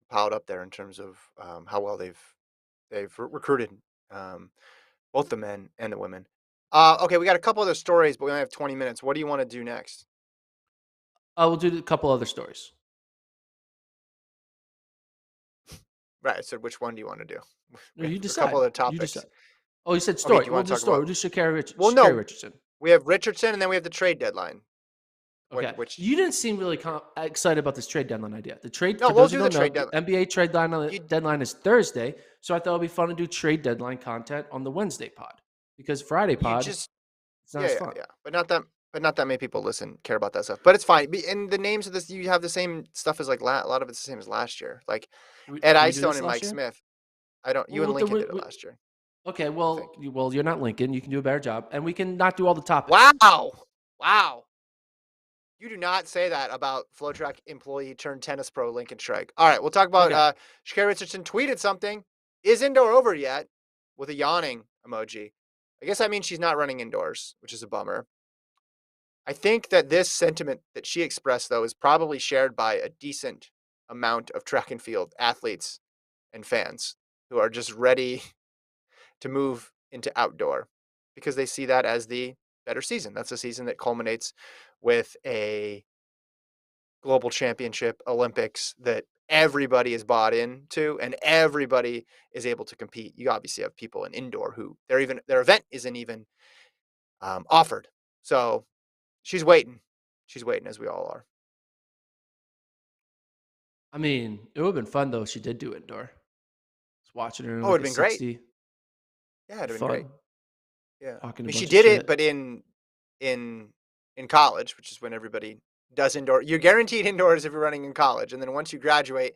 piled up there in terms of how well they've recruited um, both the men and the women. Okay, we got a couple other stories, but we only have 20 minutes. What do you want to do next? We'll do a couple other stories. Right. So, which one do you want to do? No, We have you a couple decide. other You decide. topics. Oh, you said Okay. Do story. you We'll want to do talk story. about? We'll do Well, Shakari no. Richardson. We have Richardson, and then we have the trade deadline. Okay. Which? You didn't seem really excited about this trade deadline idea. The trade, No, for we'll those who do the don't know, trade the deadline. NBA trade You deadline is Thursday. So I thought it would be fun to do trade deadline content on the Wednesday pod because Friday you pod, just it's not Yeah, as yeah, fun. yeah. But not that many people care about that stuff. But it's fine. And the names of this, you have the same stuff as like a lot of it's the same as last year. Like Ed Did we do Eyestone this and last Mike year? Smith. I don't. You Well, and Lincoln did it last year, okay. I think. Well, you're not Lincoln. You can do a better job, and we can not do all the topics. Wow, wow. You do not say that about FloTrack employee turned tennis pro Lincoln Strike. All right, we'll talk about Okay. Shakari Richardson tweeted something. Is indoor over yet? With a yawning emoji. I guess that means she's not running indoors, which is a bummer. I think that this sentiment that she expressed, though, is probably shared by a decent amount of track and field athletes and fans who are just ready to move into outdoor because they see that as the better season. That's a season that culminates with a global championship, Olympics that everybody is bought into and everybody is able to compete. You obviously have people in indoor who their event isn't even offered. So she's waiting. She's waiting, as we all are. I mean, it would have been fun though if she did do indoor. Just watching her in Oh, it like would have a been great. 60. Yeah, it'd have been great. Fun. Yeah. I Talking a mean, she bunch of did it, shit. but in in college, which is when everybody does indoor. You're guaranteed indoors if you're running in college, and then once you graduate,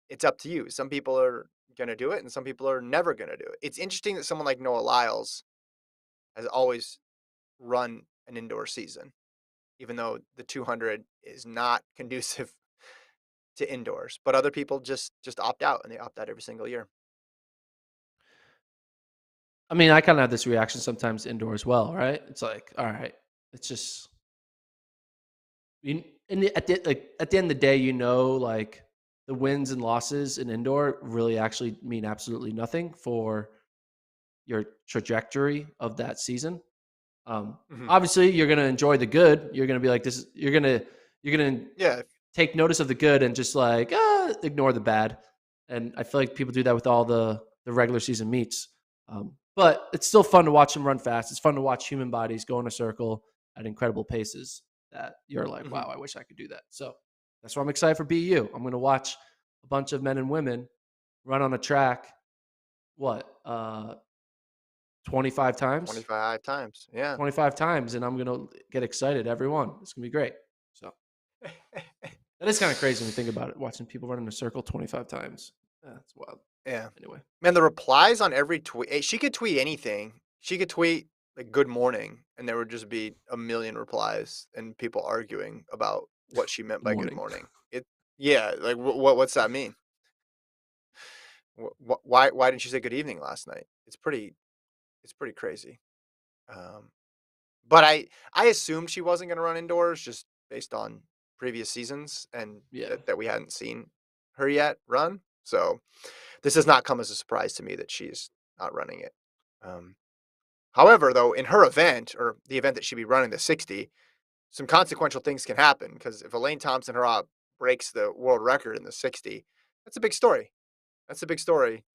it's up to you. Some people are gonna do it, and some people are never gonna do it. It's interesting that someone like Noah Lyles has always run an indoor season, even though the 200 is not conducive to indoors. But other people just opt out, and they opt out every single year. I mean, I kind of have this reaction sometimes indoor as well, right? It's like, all right, it's just at the end of the day, like the wins and losses in indoor really actually mean absolutely nothing for your trajectory of that season. Mhm. Obviously, you're gonna enjoy the good. You're gonna be like this. You're gonna Yeah. take notice of the good and just like ignore the bad. And I feel like people do that with all the regular season meets. But it's still fun to watch them run fast. It's fun to watch human bodies go in a circle at incredible paces. That you're like, Mhm. wow, I wish I could do that. So that's why I'm excited for BU. I'm going to watch a bunch of men and women run on a track. What 25 times? 25 times. Yeah. 25 times, and I'm going to get excited every one. It's going to be great. So that is kind of crazy when you think about it, watching people run in a circle 25 times. Yeah, it's wild. Yeah. Anyway, Man, the replies on every tweet, she could tweet anything. She could tweet like "Good morning," and there would just be a million replies and people arguing about what she meant good by "Good morning. morning." Yeah, like what's that mean? Why didn't you say good evening last night? It's pretty crazy. Um, but I assumed she wasn't going to run indoors just based on previous seasons and Yeah. that we hadn't seen her yet run. So this has not come as a surprise to me that she's not running it. Um, However, though, in her event or the event that she'd be running the 60, some consequential things can happen because if Elaine Thompson Herah breaks the world record in the 60, that's a big story. That's a big story,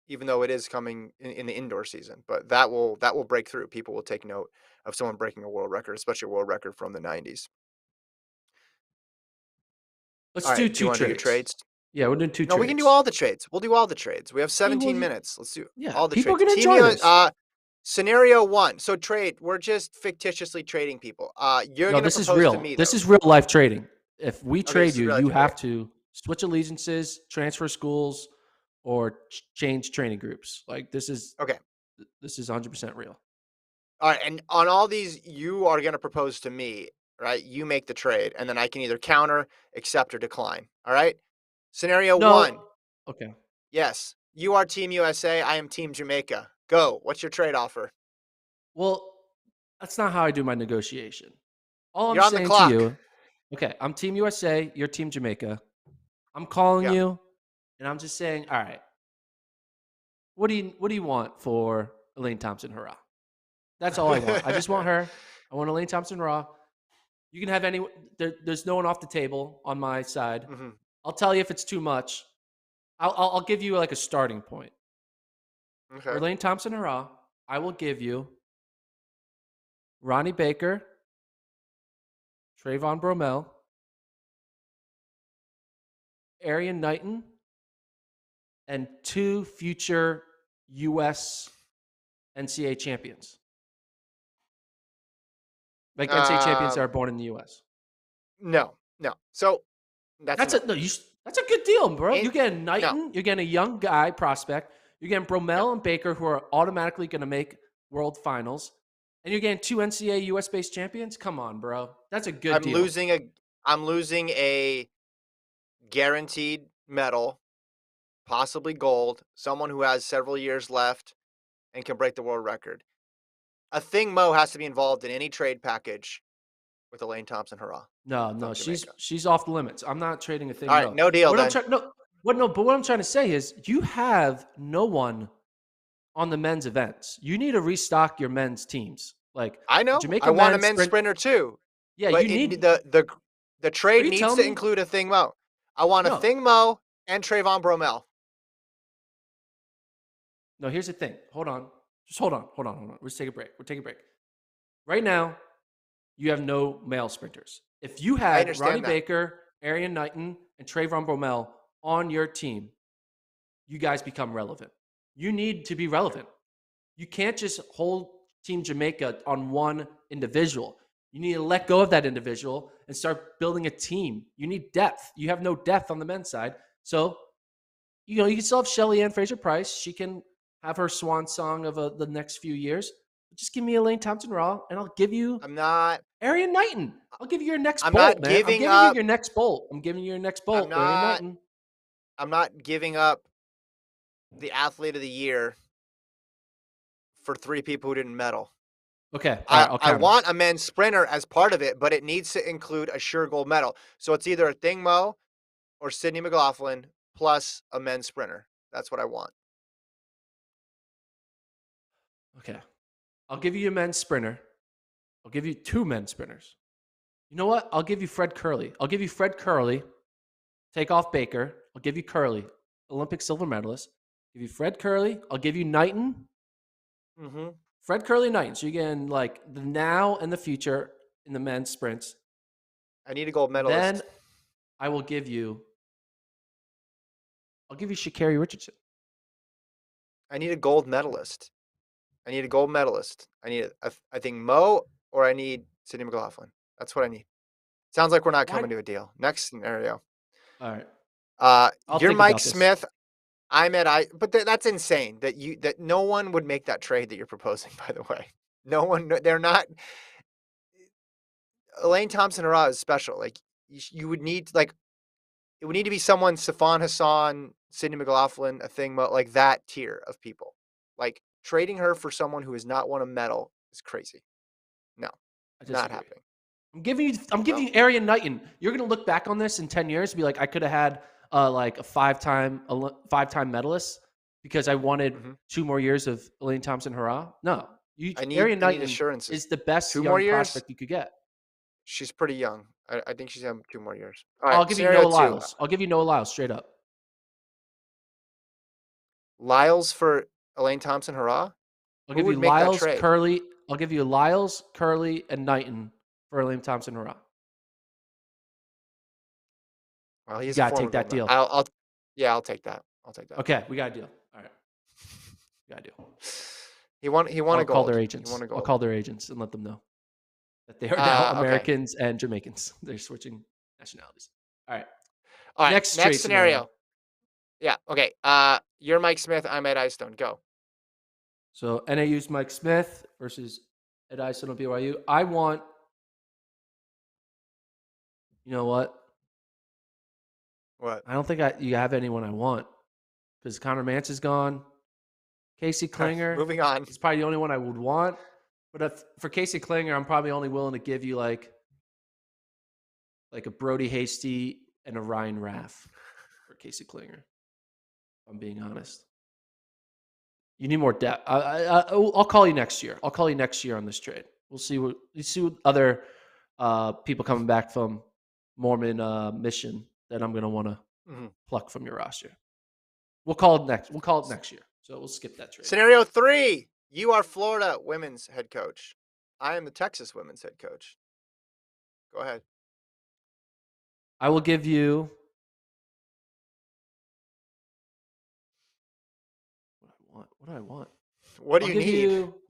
even though it is coming in the indoor season. But that will break through. People will take note of someone breaking a world record, especially a world record from the 90s. Let's All do right, do you two want to do your trades. trades? Yeah, we're doing two No, we can do trades. all the trades. We'll do all the trades. We have I mean, well, 17 minutes. Let's do yeah, all the people are trades. gonna enjoy this. Scenario one. So trade. We're just fictitiously trading people. You're No, gonna this is propose to real. me This though. is real life trading. If we Okay, trade this is you, real you life. Okay. have to switch allegiances, transfer schools, or change training groups. Like Okay. this is 100% real. All right. And on all these, you are gonna propose to me, right? You make the trade, and then I can either counter, accept, or decline. All right. Scenario one. No, okay. Yes. You are Team USA. I am Team Jamaica. Go. What's your trade offer? Well, that's not how I do my negotiation. All I'm You're on the saying to clock. you, okay, I'm Team USA, you're Team Jamaica. I'm calling Yeah. you, and I'm just saying, all right, what do you want for Elaine Thompson Hurrah? That's all I want. I just want her. I want Elaine Thompson Hurrah. You can have there's no one off the table on my side. hmm I'll tell you if it's too much. I'll give you like a starting point. For Okay. Elaine Thompson Hurrah, I will give you Ronnie Baker, Trayvon Bromell, Arian Knighton, and two future U.S. NCAA champions. Like NCAA champions that are Um. born in the U.S. No. No. So that's a That's no. a no. That's a good deal, bro. In You're getting no. Knighton. You're getting a young guy prospect. You're getting No. Bromell and Baker, who are automatically going to make world finals, and you're getting two NCAA US based champions. Come on, bro. That's a good I'm deal. losing a I'm losing a guaranteed medal, possibly gold, someone who has several years left and can break the world record. A thing Mo has to be involved in any trade package with Elaine Thompson Hurrah No, no, from she's Jamaica. she's off the limits. I'm not trading a All thing, right, Mo. no deal What I'm then. trying no, what no, but what I'm trying to say is you have no one on the men's events. You need to restock your men's teams. Like I the know. I Jamaica want a men's men's sprint. sprinter too, Yeah, but you need. the Are trade you needs telling to me? include a thing Mo. I want a No, thing Mo and Trayvon Bromell. no. Here's the thing. Hold on. Just hold on. Hold on. Hold on. Let's take a break. We're taking a break. Right now, you have no male sprinters. If you I had Ronnie understand that. Baker, Arian Knighton, and Trayvon Bromell on your team, you guys become relevant. You need to be relevant. You can't just hold Team Jamaica on one individual. You need to let go of that individual and start building a team. You need depth. You have no depth on the men's side. So, you can still have Shelly Ann Fraser Price. She can have her swan song of the next few years. Just give me Elaine Thompson Raw, and I'll give you I'm not. Arian Knighton. I'll give you your next I'm bolt, not man. I'm giving giving you up. your next bolt. I'm giving you your next I'm bolt, Arian not. Knighton. I'm not giving up the athlete of the year for three people who didn't medal. Okay, all I right, I'll I counter. want a men's sprinter as part of it, but it needs to include a sure gold medal. So it's either a Thing Mo or Sydney McLaughlin plus a men's sprinter. That's what I want. Okay, I'll give you a men's sprinter. I'll give you two men's sprinters. You know what? I'll give you Fred Curley. I'll give you Fred Curley. Take off Baker. I'll give you Curley, Olympic silver medalist. Give you Fred Curley. I'll give you Knighton. Mm-hmm. Fred Curley Knighton. So you're getting like the now and the future in the men's sprints. I need a gold Then medalist. I will give you. I'll give you Sha'Carri Richardson. I need a gold medalist. I need a gold medalist. I need I think Mo or I need Sydney McLaughlin. That's what I need. Sounds like we're not Why? coming to a deal. Next scenario. All right. I'll You're think Mike about this. Smith. But that's insane that no one would make that trade that you're proposing. By the way, no one. They're not. Elaine Thompson Hurrah is special. Like you would need like it would need to be someone Safan Hassan, Sydney McLaughlin, a thing like that tier of people. Like trading her for someone who has not won a medal is crazy. No, I not disagree. happening. I'm giving Well, you Arian Knighton. You're gonna look back on this in 10 years and be like, I could have had like a five-time medalist because I wanted mhm. 2 more years of Elaine Thompson hurrah. No. Arian I need Knighton assurances. is the best 2 more young years? prospect you could get. She's pretty young. I think she's had 2 more years. All right, I'll give you scenario Noah 2. Lyles. I'll give you Noah Lyles straight up. Lyles for Elaine Thompson Hurrah? I'll Who give would you make that Lyles, trade? Curley. I'll give you Lyles, Curley, and Knighton for Elaine Thompson hurrah. Well, You he's a gotta former take gold that medal. deal. Yeah, I'll take that. I'll take that. Okay, we got a deal. All right, we got a deal. He won a I'll call gold. their He won agents. a I'll gold. call their agents and let them know that they are now Okay. Americans and Jamaicans. They're switching nationalities. All right. All right, Next next trade scenario. scenario. Yeah, okay. You're Mike Smith, I'm Ed Eyestone. Go. So NAU's Mike Smith versus Ed Eisen on BYU. I want, you know what? What? I don't think you have anyone I want because Connor Mance is gone. Casey Klinger Moving on. is probably the only one I would want. But for Casey Klinger, I'm probably only willing to give you like a Brody Hasty and a Ryan Raff for Casey Klinger. If I'm being honest. You need more depth. I'll call you next year. I'll call you next year on this trade. We'll see what other people coming back from Mormon mission that I'm gonna want to Mhm. pluck from your roster. We'll call it next. We'll call it next year. So we'll skip that trade. Scenario 3. You are Florida women's head coach. I am the Texas women's head coach. Go ahead. I will give you. What I want. What do I want? What do I'll you give need? you.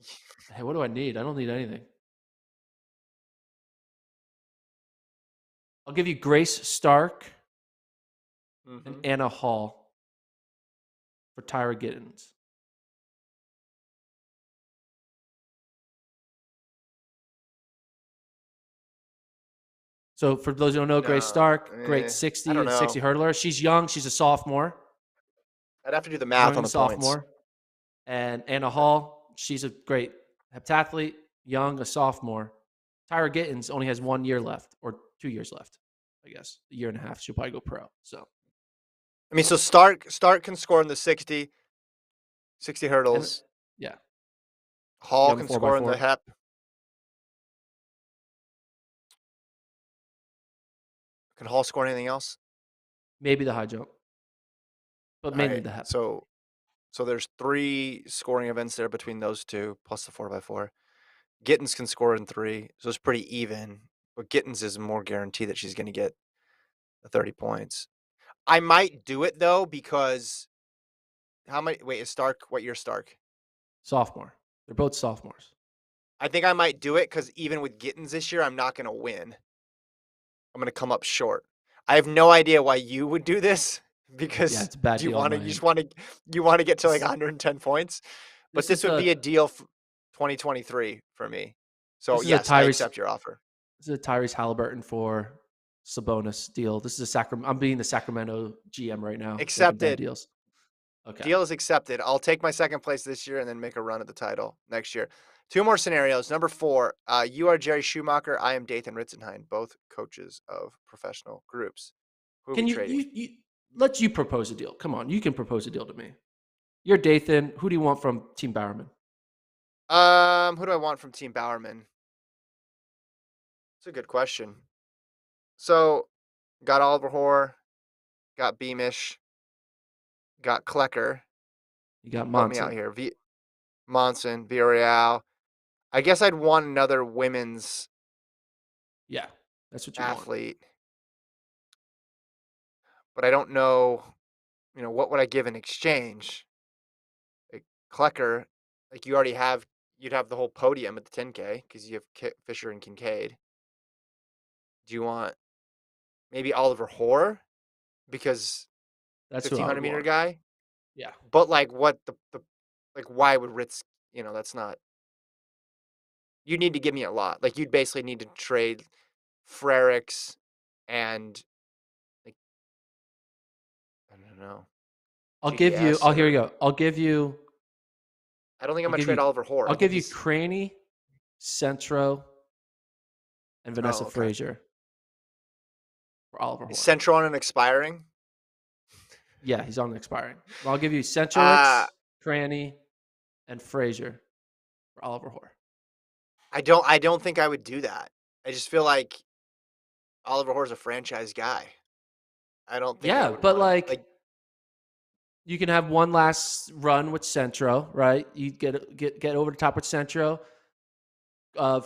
Hey, what do I need? I don't need anything. I'll give you Grace Stark and Mhm. Anna Hall for Tyra Gittens. So for those who don't know, Grace No. Stark, great I don't 60, know. 60 hurdler. She's young. She's a sophomore. I'd have to do the She's math only on a the points. sophomore. And Anna Hall, she's a great heptathlete, young, a sophomore. Tyra Gittens only has 1 year left or 2 years left, I guess. A year and a half. She'll probably go pro. So, I mean, so Stark can score in the 60 and hurdles. yeah, Hall young can four by score in the four. hep. Can Hall score anything else? Maybe the high jump, but All mainly right. the hep. So there's 3 scoring events there between those two plus the 4x4. Gittens can score in 3, so it's pretty even. But Gittens is more guaranteed that she's going to get the 30 points. I might do it though because how many? Wait, is Stark? What year Stark? Sophomore. They're both sophomores. I think I might do it because even with Gittens this year, I'm not going to win. I'm going to come up short. I have no idea why you would do this Yeah, because it's a bad deal on my you just end. want to get to This like is 110 points, but this is this would be the a deal for 2023 for me. So this is a yes, I Tyrese accept your offer. this is a Tyrese Halliburton for Sabonis deal. This is a Sacramento. I'm being the Sacramento GM right now, making bad Accepted. deals. Okay. Deal is accepted. I'll take my second place this year and then make a run at the title next year. Two more scenarios. Number 4, you are Jerry Schumacher. I am Dathan Ritzenhein, both coaches of professional groups. Who are we Can trading? you let you propose a deal? Come on, you can propose a deal to me. You're Dathan. Who do you want from Team Bowerman? Who do I want from Team Bowerman? It's a good question. So, got Oliver Hoare, got Beamish, got Klecker. You got Help me out Monson. here. Monson, Villarreal. I guess I'd want another women's Yeah, that's what you want. athlete, but I don't know, what would I give in exchange? Like Klecker, like you'd have the whole podium at the 10K because you have Fisher and Kincaid. Do you want maybe Oliver Hoare because That's who I would 1500-meter want. guy? Yeah. But like, what the like? Why would Ritz? That's not. You need to give me a lot. Like, you'd basically need to trade Frericks and like I don't know I'll give you. GDS Oh, here you or go. I don't think I'm I'll gonna give trade you. Oliver Hoare. I'll I think give you he's Cranny, Centro, and Vanessa oh okay. Frazier for Oliver Is Hoare. Central on an expiring? Yeah, he's on expiring. I'll give you Uh Centrowitz, Cranny, and Frazier for Oliver Hoare. I don't think I would do that. I just feel like Oliver Hoare's a franchise guy. I don't think I Yeah, would but want to like like you can have one last run with Centro, right? You get over the top with Centro.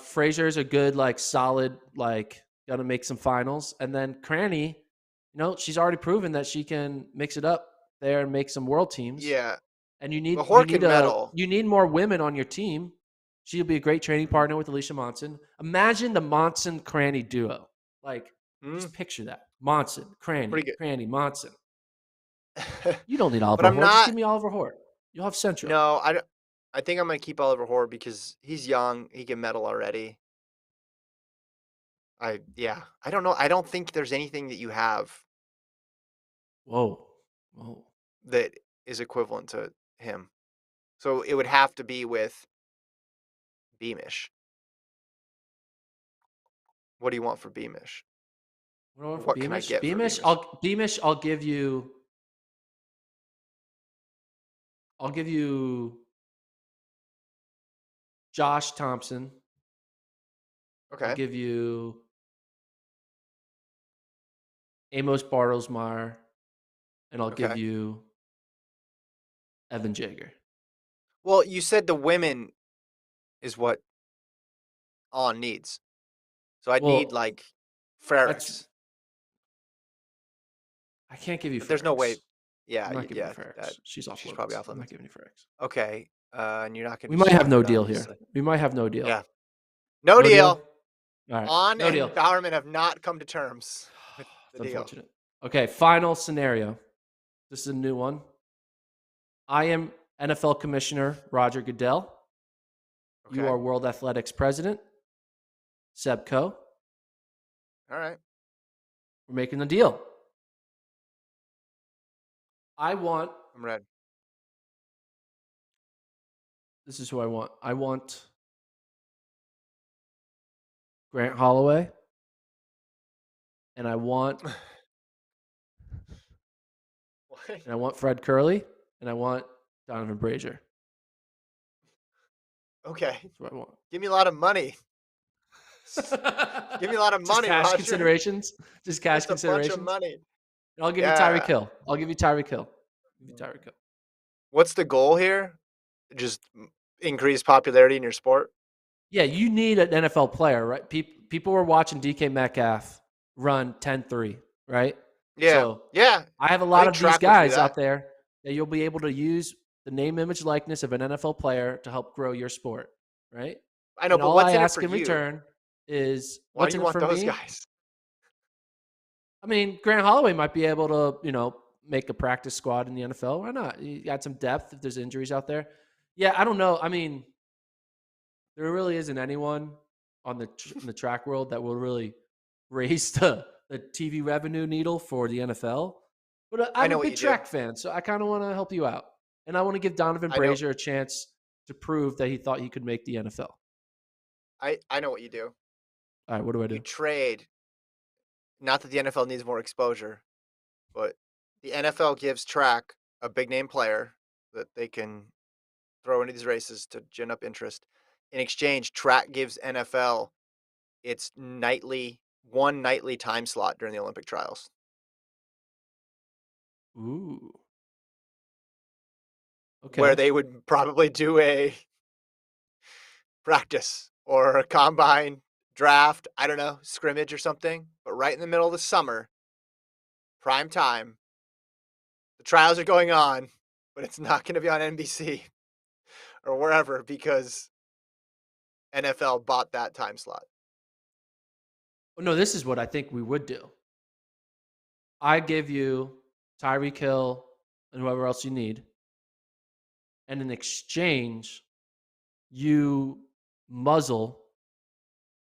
Frazier's a good, like, solid, like, gonna make some finals, and then Cranny, she's already proven that she can mix it up there and make some world teams. yeah. And you But need you Hoare need can a medal. you need more women on your team. She'll be a great training Mm-hmm. partner with Alicia Monson. Imagine the Monson Cranny duo. Like, Mm, just picture that. Monson, Cranny, pretty Cranny, Monson. good. You don't need But Oliver I'm Hoare. Just not. give me Oliver Hoare. You'll have Centro. No, I don't. I think I'm gonna keep Oliver Hoare because he's young. He can medal already. Yeah. I don't know. I don't think there's anything that you have Whoa. Whoa. that is equivalent to him. So it would have to be with Beamish. What do you want for Beamish? What do I want for What can I Beamish? get for Beamish? I'll give you I'll give you Josh Thompson. I'll Okay. give you Amos Bartlesmeyer, and I'll give Okay. you Evan Jager. Well, you said the women is what On needs. So I'd need Well, like that's Frericks. I can't give you But there's no way. Ferricks. I'm not giving you Yeah, that Ferricks. She's off she's probably limits. off I'm not limits. giving you Ferricks. Okay. And you're not gonna We do might have no Swafford, deal here. obviously. We might have no deal. Yeah. No No deal? deal. All right. On No deal. and Bowerman have not come to terms with the It's deal. unfortunate. Okay, final scenario. This is a new one. I am NFL Commissioner Roger Goodell. You Okay. are World Athletics President, Seb Coe. All right. We're making a deal. I want, I'm ready. this is who I want. I want Grant Holloway, and I want What? Fred Curley, and I want Donovan Brazier. Okay. That's what I want. Give me a lot of money. Give me a lot of Just money, cash Roger. considerations. Just cash That's a bunch of considerations. money. And I'll give you Tyreek Yeah. Hill. I'll give you Tyreek Hill. Give you Tyreek Hill. What's the goal here? Just increase popularity in your sport? Yeah, you need an NFL player, right? People were watching DK Metcalf run 10-3, right? Yeah. So Yeah. I have a I lot think of these track would do guys that. out there that you'll be able to use the name, image, likeness of an NFL player to help grow your sport, right? I know, And but all I what's in it for ask in you? return is Why do what's you in it want for those me? guys? I mean, Grant Holloway might be able to, make a practice squad in the NFL. Why not? You got some depth if there's injuries out there. Yeah, I don't know. I mean, there really isn't anyone on in the track world that will really raise the TV revenue needle for the NFL. But I I'm a know what big you do. track fan, so I kind of want to help you out, and I want to give Donovan I know. Brazier a chance to prove that he thought he could make the NFL. I know what you do. All right, what do I You do? trade. Not that the NFL needs more exposure, but the NFL gives track a big name player that they can throw into these races to gin up interest. In exchange, track gives NFL its nightly time slot during the Olympic trials, Ooh, where okay. they would probably do a practice or a combine draft, I don't know, scrimmage or something. But right in the middle of the summer, prime time, the trials are going on, but it's not going to be on NBC or wherever because NFL bought that time slot. Oh, no, this is what I think we would do. I give you Tyreek Hill and whoever else you need, and in exchange, you muzzle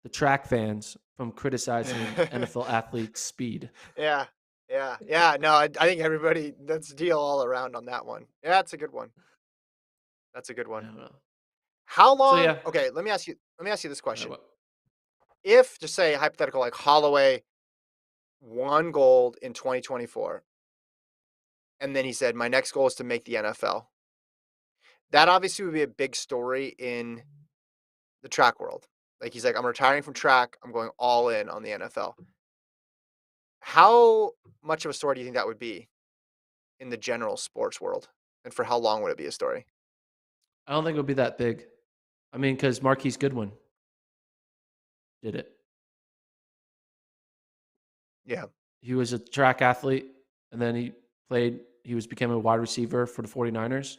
the track fans from criticizing NFL athletes' speed. Yeah. Yeah. Yeah. No, I think everybody, that's a deal all around on that one. Yeah, that's a good one. That's a good I one. don't know. How So long? yeah, Okay, let me ask you this all right, question. what? If, just say hypothetical, like Holloway won gold in 2024, and then he said, my next goal is to make the NFL. That obviously would be a big story in the track world. Like he's like, I'm retiring from track. I'm going all in on the NFL. How much of a story do you think that would be in the general sports world? And for how long would it be a story? I don't think it would be that big. I mean, because Marquise Goodwin did it. Yeah. He was a track athlete, and then he played. He was became a wide receiver for the 49ers,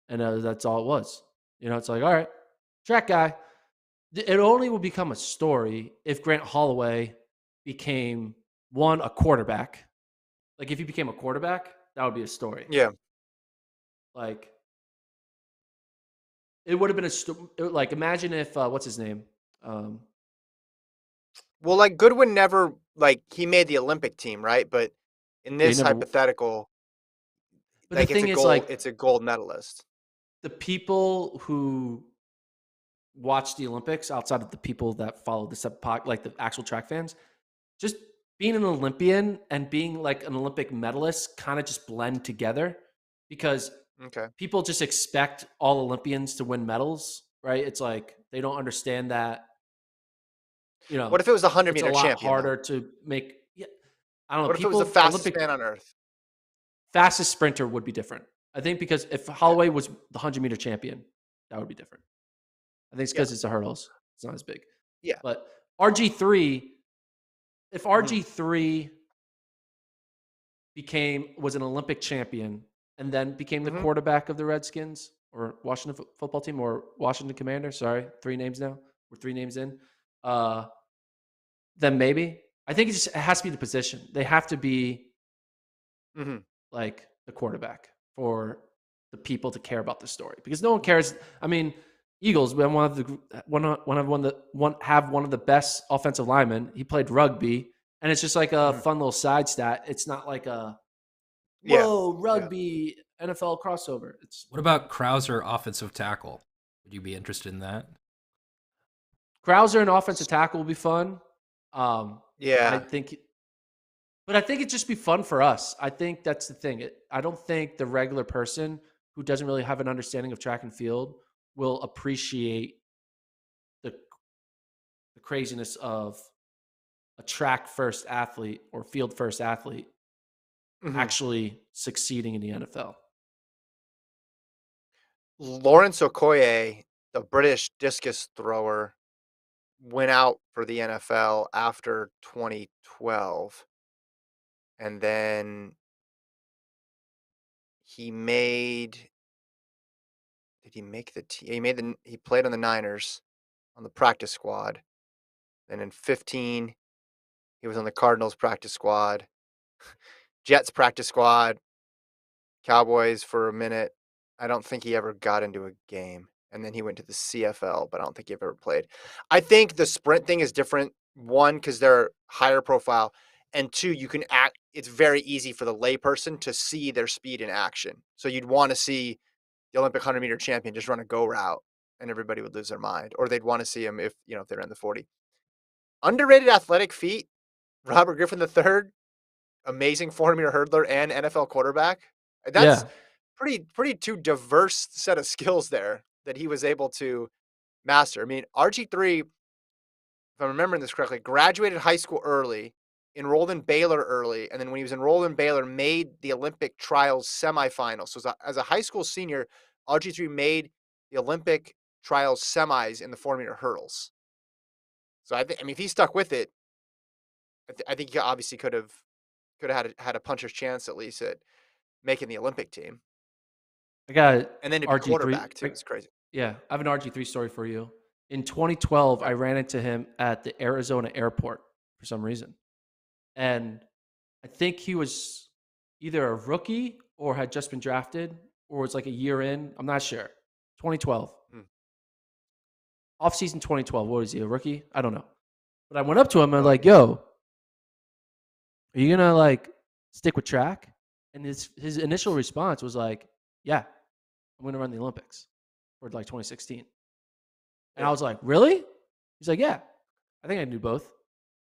and that's all it was. It's like, all right, track guy. It only will become a story if Grant Holloway became one a quarterback. Like if he became a quarterback, that would be a story. Yeah. Like it would have been like imagine if what's his name? Um, Well, like Goodwin never like he made the Olympic team, right? But in yeah, he this never. hypothetical, But the like thing is, like it's a gold medalist. the people who watch the Olympics outside of the people that follow the like the actual track fans, just being an Olympian and being like an Olympic medalist kind of just blend together because Okay. people just expect all Olympians to win medals, right? It's like they don't understand that, you know, What if it was the 100 it's a meter lot champion though? harder to make. Yeah, I don't know. What if it was the People fastest Olympic man on earth? fastest sprinter would be different. I think because if Yeah. Holloway was the 100-meter champion, that would be different. I think it's Yeah. because it's the hurdles. It's not as big. Yeah. But RG3, if Mhm. RG3 was an Olympic champion and then became the Mhm. quarterback of the Redskins or Washington football team or Washington Commander, sorry, three names now. We're three names in. Uh, then maybe. I think it has to be the position. They have to be Mhm. like the quarterback for the people to care about the story because no one cares. I mean, Eagles, we have one of the best offensive linemen. He played rugby, and it's just like a Mhm. fun little side stat. It's not like a Yeah. whoa Yeah. rugby NFL crossover. It's What about Krauser offensive tackle? Would you be interested in that? Krauser and offensive tackle will be fun. I Yeah. think, but I think it'd just be fun for us. I think that's the thing. I don't think the regular person who doesn't really have an understanding of track and field will appreciate the, the craziness of a track first athlete or field first athlete Mhm. actually succeeding in the NFL. Lawrence Okoye the British discus thrower, went out for the NFL after 2012, and then he made did he make the team? He played on the Niners on the practice squad. Then in 15, he was on the Cardinals practice squad, Jets practice squad, Cowboys for a minute. I don't think he ever got into a game. And then he went to the CFL, but I don't think he ever played. I think the sprint thing is different. One, because they're higher profile. And two, you can act, it's very easy for the layperson to see their speed in action. So you'd want to see the Olympic 100-meter champion just run a go route and everybody would lose their mind. Or they'd want to see him if they ran the 40. Underrated athletic feat, Robert Griffin III, amazing 400-meter hurdler and NFL quarterback. That's Yeah. pretty two diverse set of skills there that he was able to master. I mean, RG3, if I'm remembering this correctly, graduated high school early, enrolled in Baylor early, and then when he was enrolled in Baylor, made the Olympic trials semifinals. So as a high school senior, RG3 made the Olympic trials semis in the 400-meter hurdles. So I mean, if he stuck with it, I think he obviously could have had a puncher's chance at least at making the Olympic team. I got And then to be RG3. quarterback too. It's crazy. Yeah, I have an RG3 story for you. In 2012, Yeah. I ran into him at the Arizona airport for some reason. And I think he was either a rookie or had just been drafted or was like a year in. I'm not sure. 2012. Hmm. Off-season 2012. What is he, a rookie? I don't know. But I went up to him and No I'm like, idea. yo, are you going to like stick with track? And his initial response was like, yeah, I'm going to run the Olympics for like 2016. And I Yeah. was like, really? He's like, yeah, I think I can do both.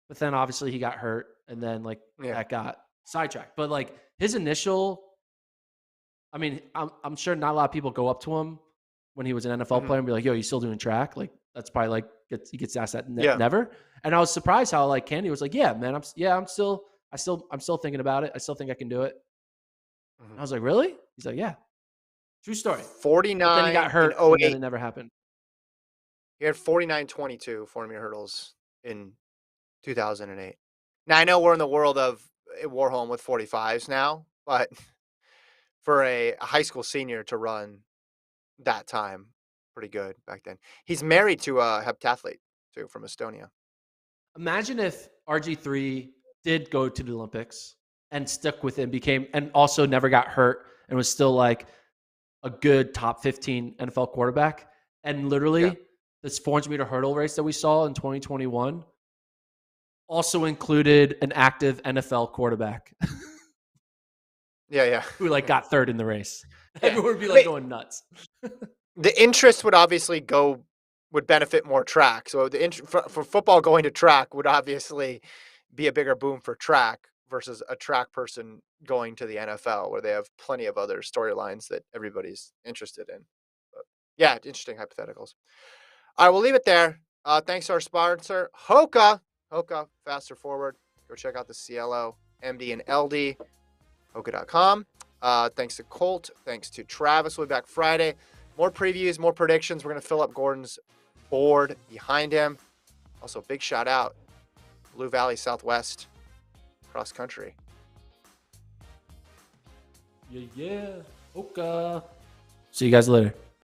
But then obviously he got hurt and then like Yeah. that got sidetracked. But like his initial, I mean, I'm sure not a lot of people go up to him when he was an NFL Mhm. player and be like, yo, you still doing track? Like that's probably like, he gets asked that Yeah. never. And I was surprised how like Candy was like, yeah, man, I'm still thinking about it. I still think I can do it. And Mhm. I was like, really? He's like, yeah, true story. But then he got 49 in hurt and then 08. it never happened. He had 49.22 400-meter hurdles in 2008. Now I know we're in the world of Warholm with 45s now, but for a high school senior to run that time, pretty good back then. He's married to a heptathlete too from Estonia. Imagine if RG3 did go to the Olympics and stuck with it and became, and also never got hurt and was still like a good top 15 NFL quarterback. And Yeah. literally, this 400-meter hurdle race that we saw in 2021 also included an active NFL quarterback Yeah, yeah. who like got third in the race. Yeah. Everyone would be I like mean, going nuts. the interest would benefit more track. So for football, going to track would obviously be a bigger boom for track versus a track person going to the NFL, where they have plenty of other storylines that everybody's interested in. But yeah, interesting hypotheticals. All right, we'll leave it there. Thanks to our sponsor, Hoka. Hoka, faster forward. Go check out the CLO, MD, and LD. Hoka.com. Thanks to Colt. Thanks to Travis. We'll be back Friday. More previews, more predictions. We're going to fill up Gordon's board behind him. Also, big shout out, Blue Valley Southwest cross country. Yeah. Okay. See you guys later.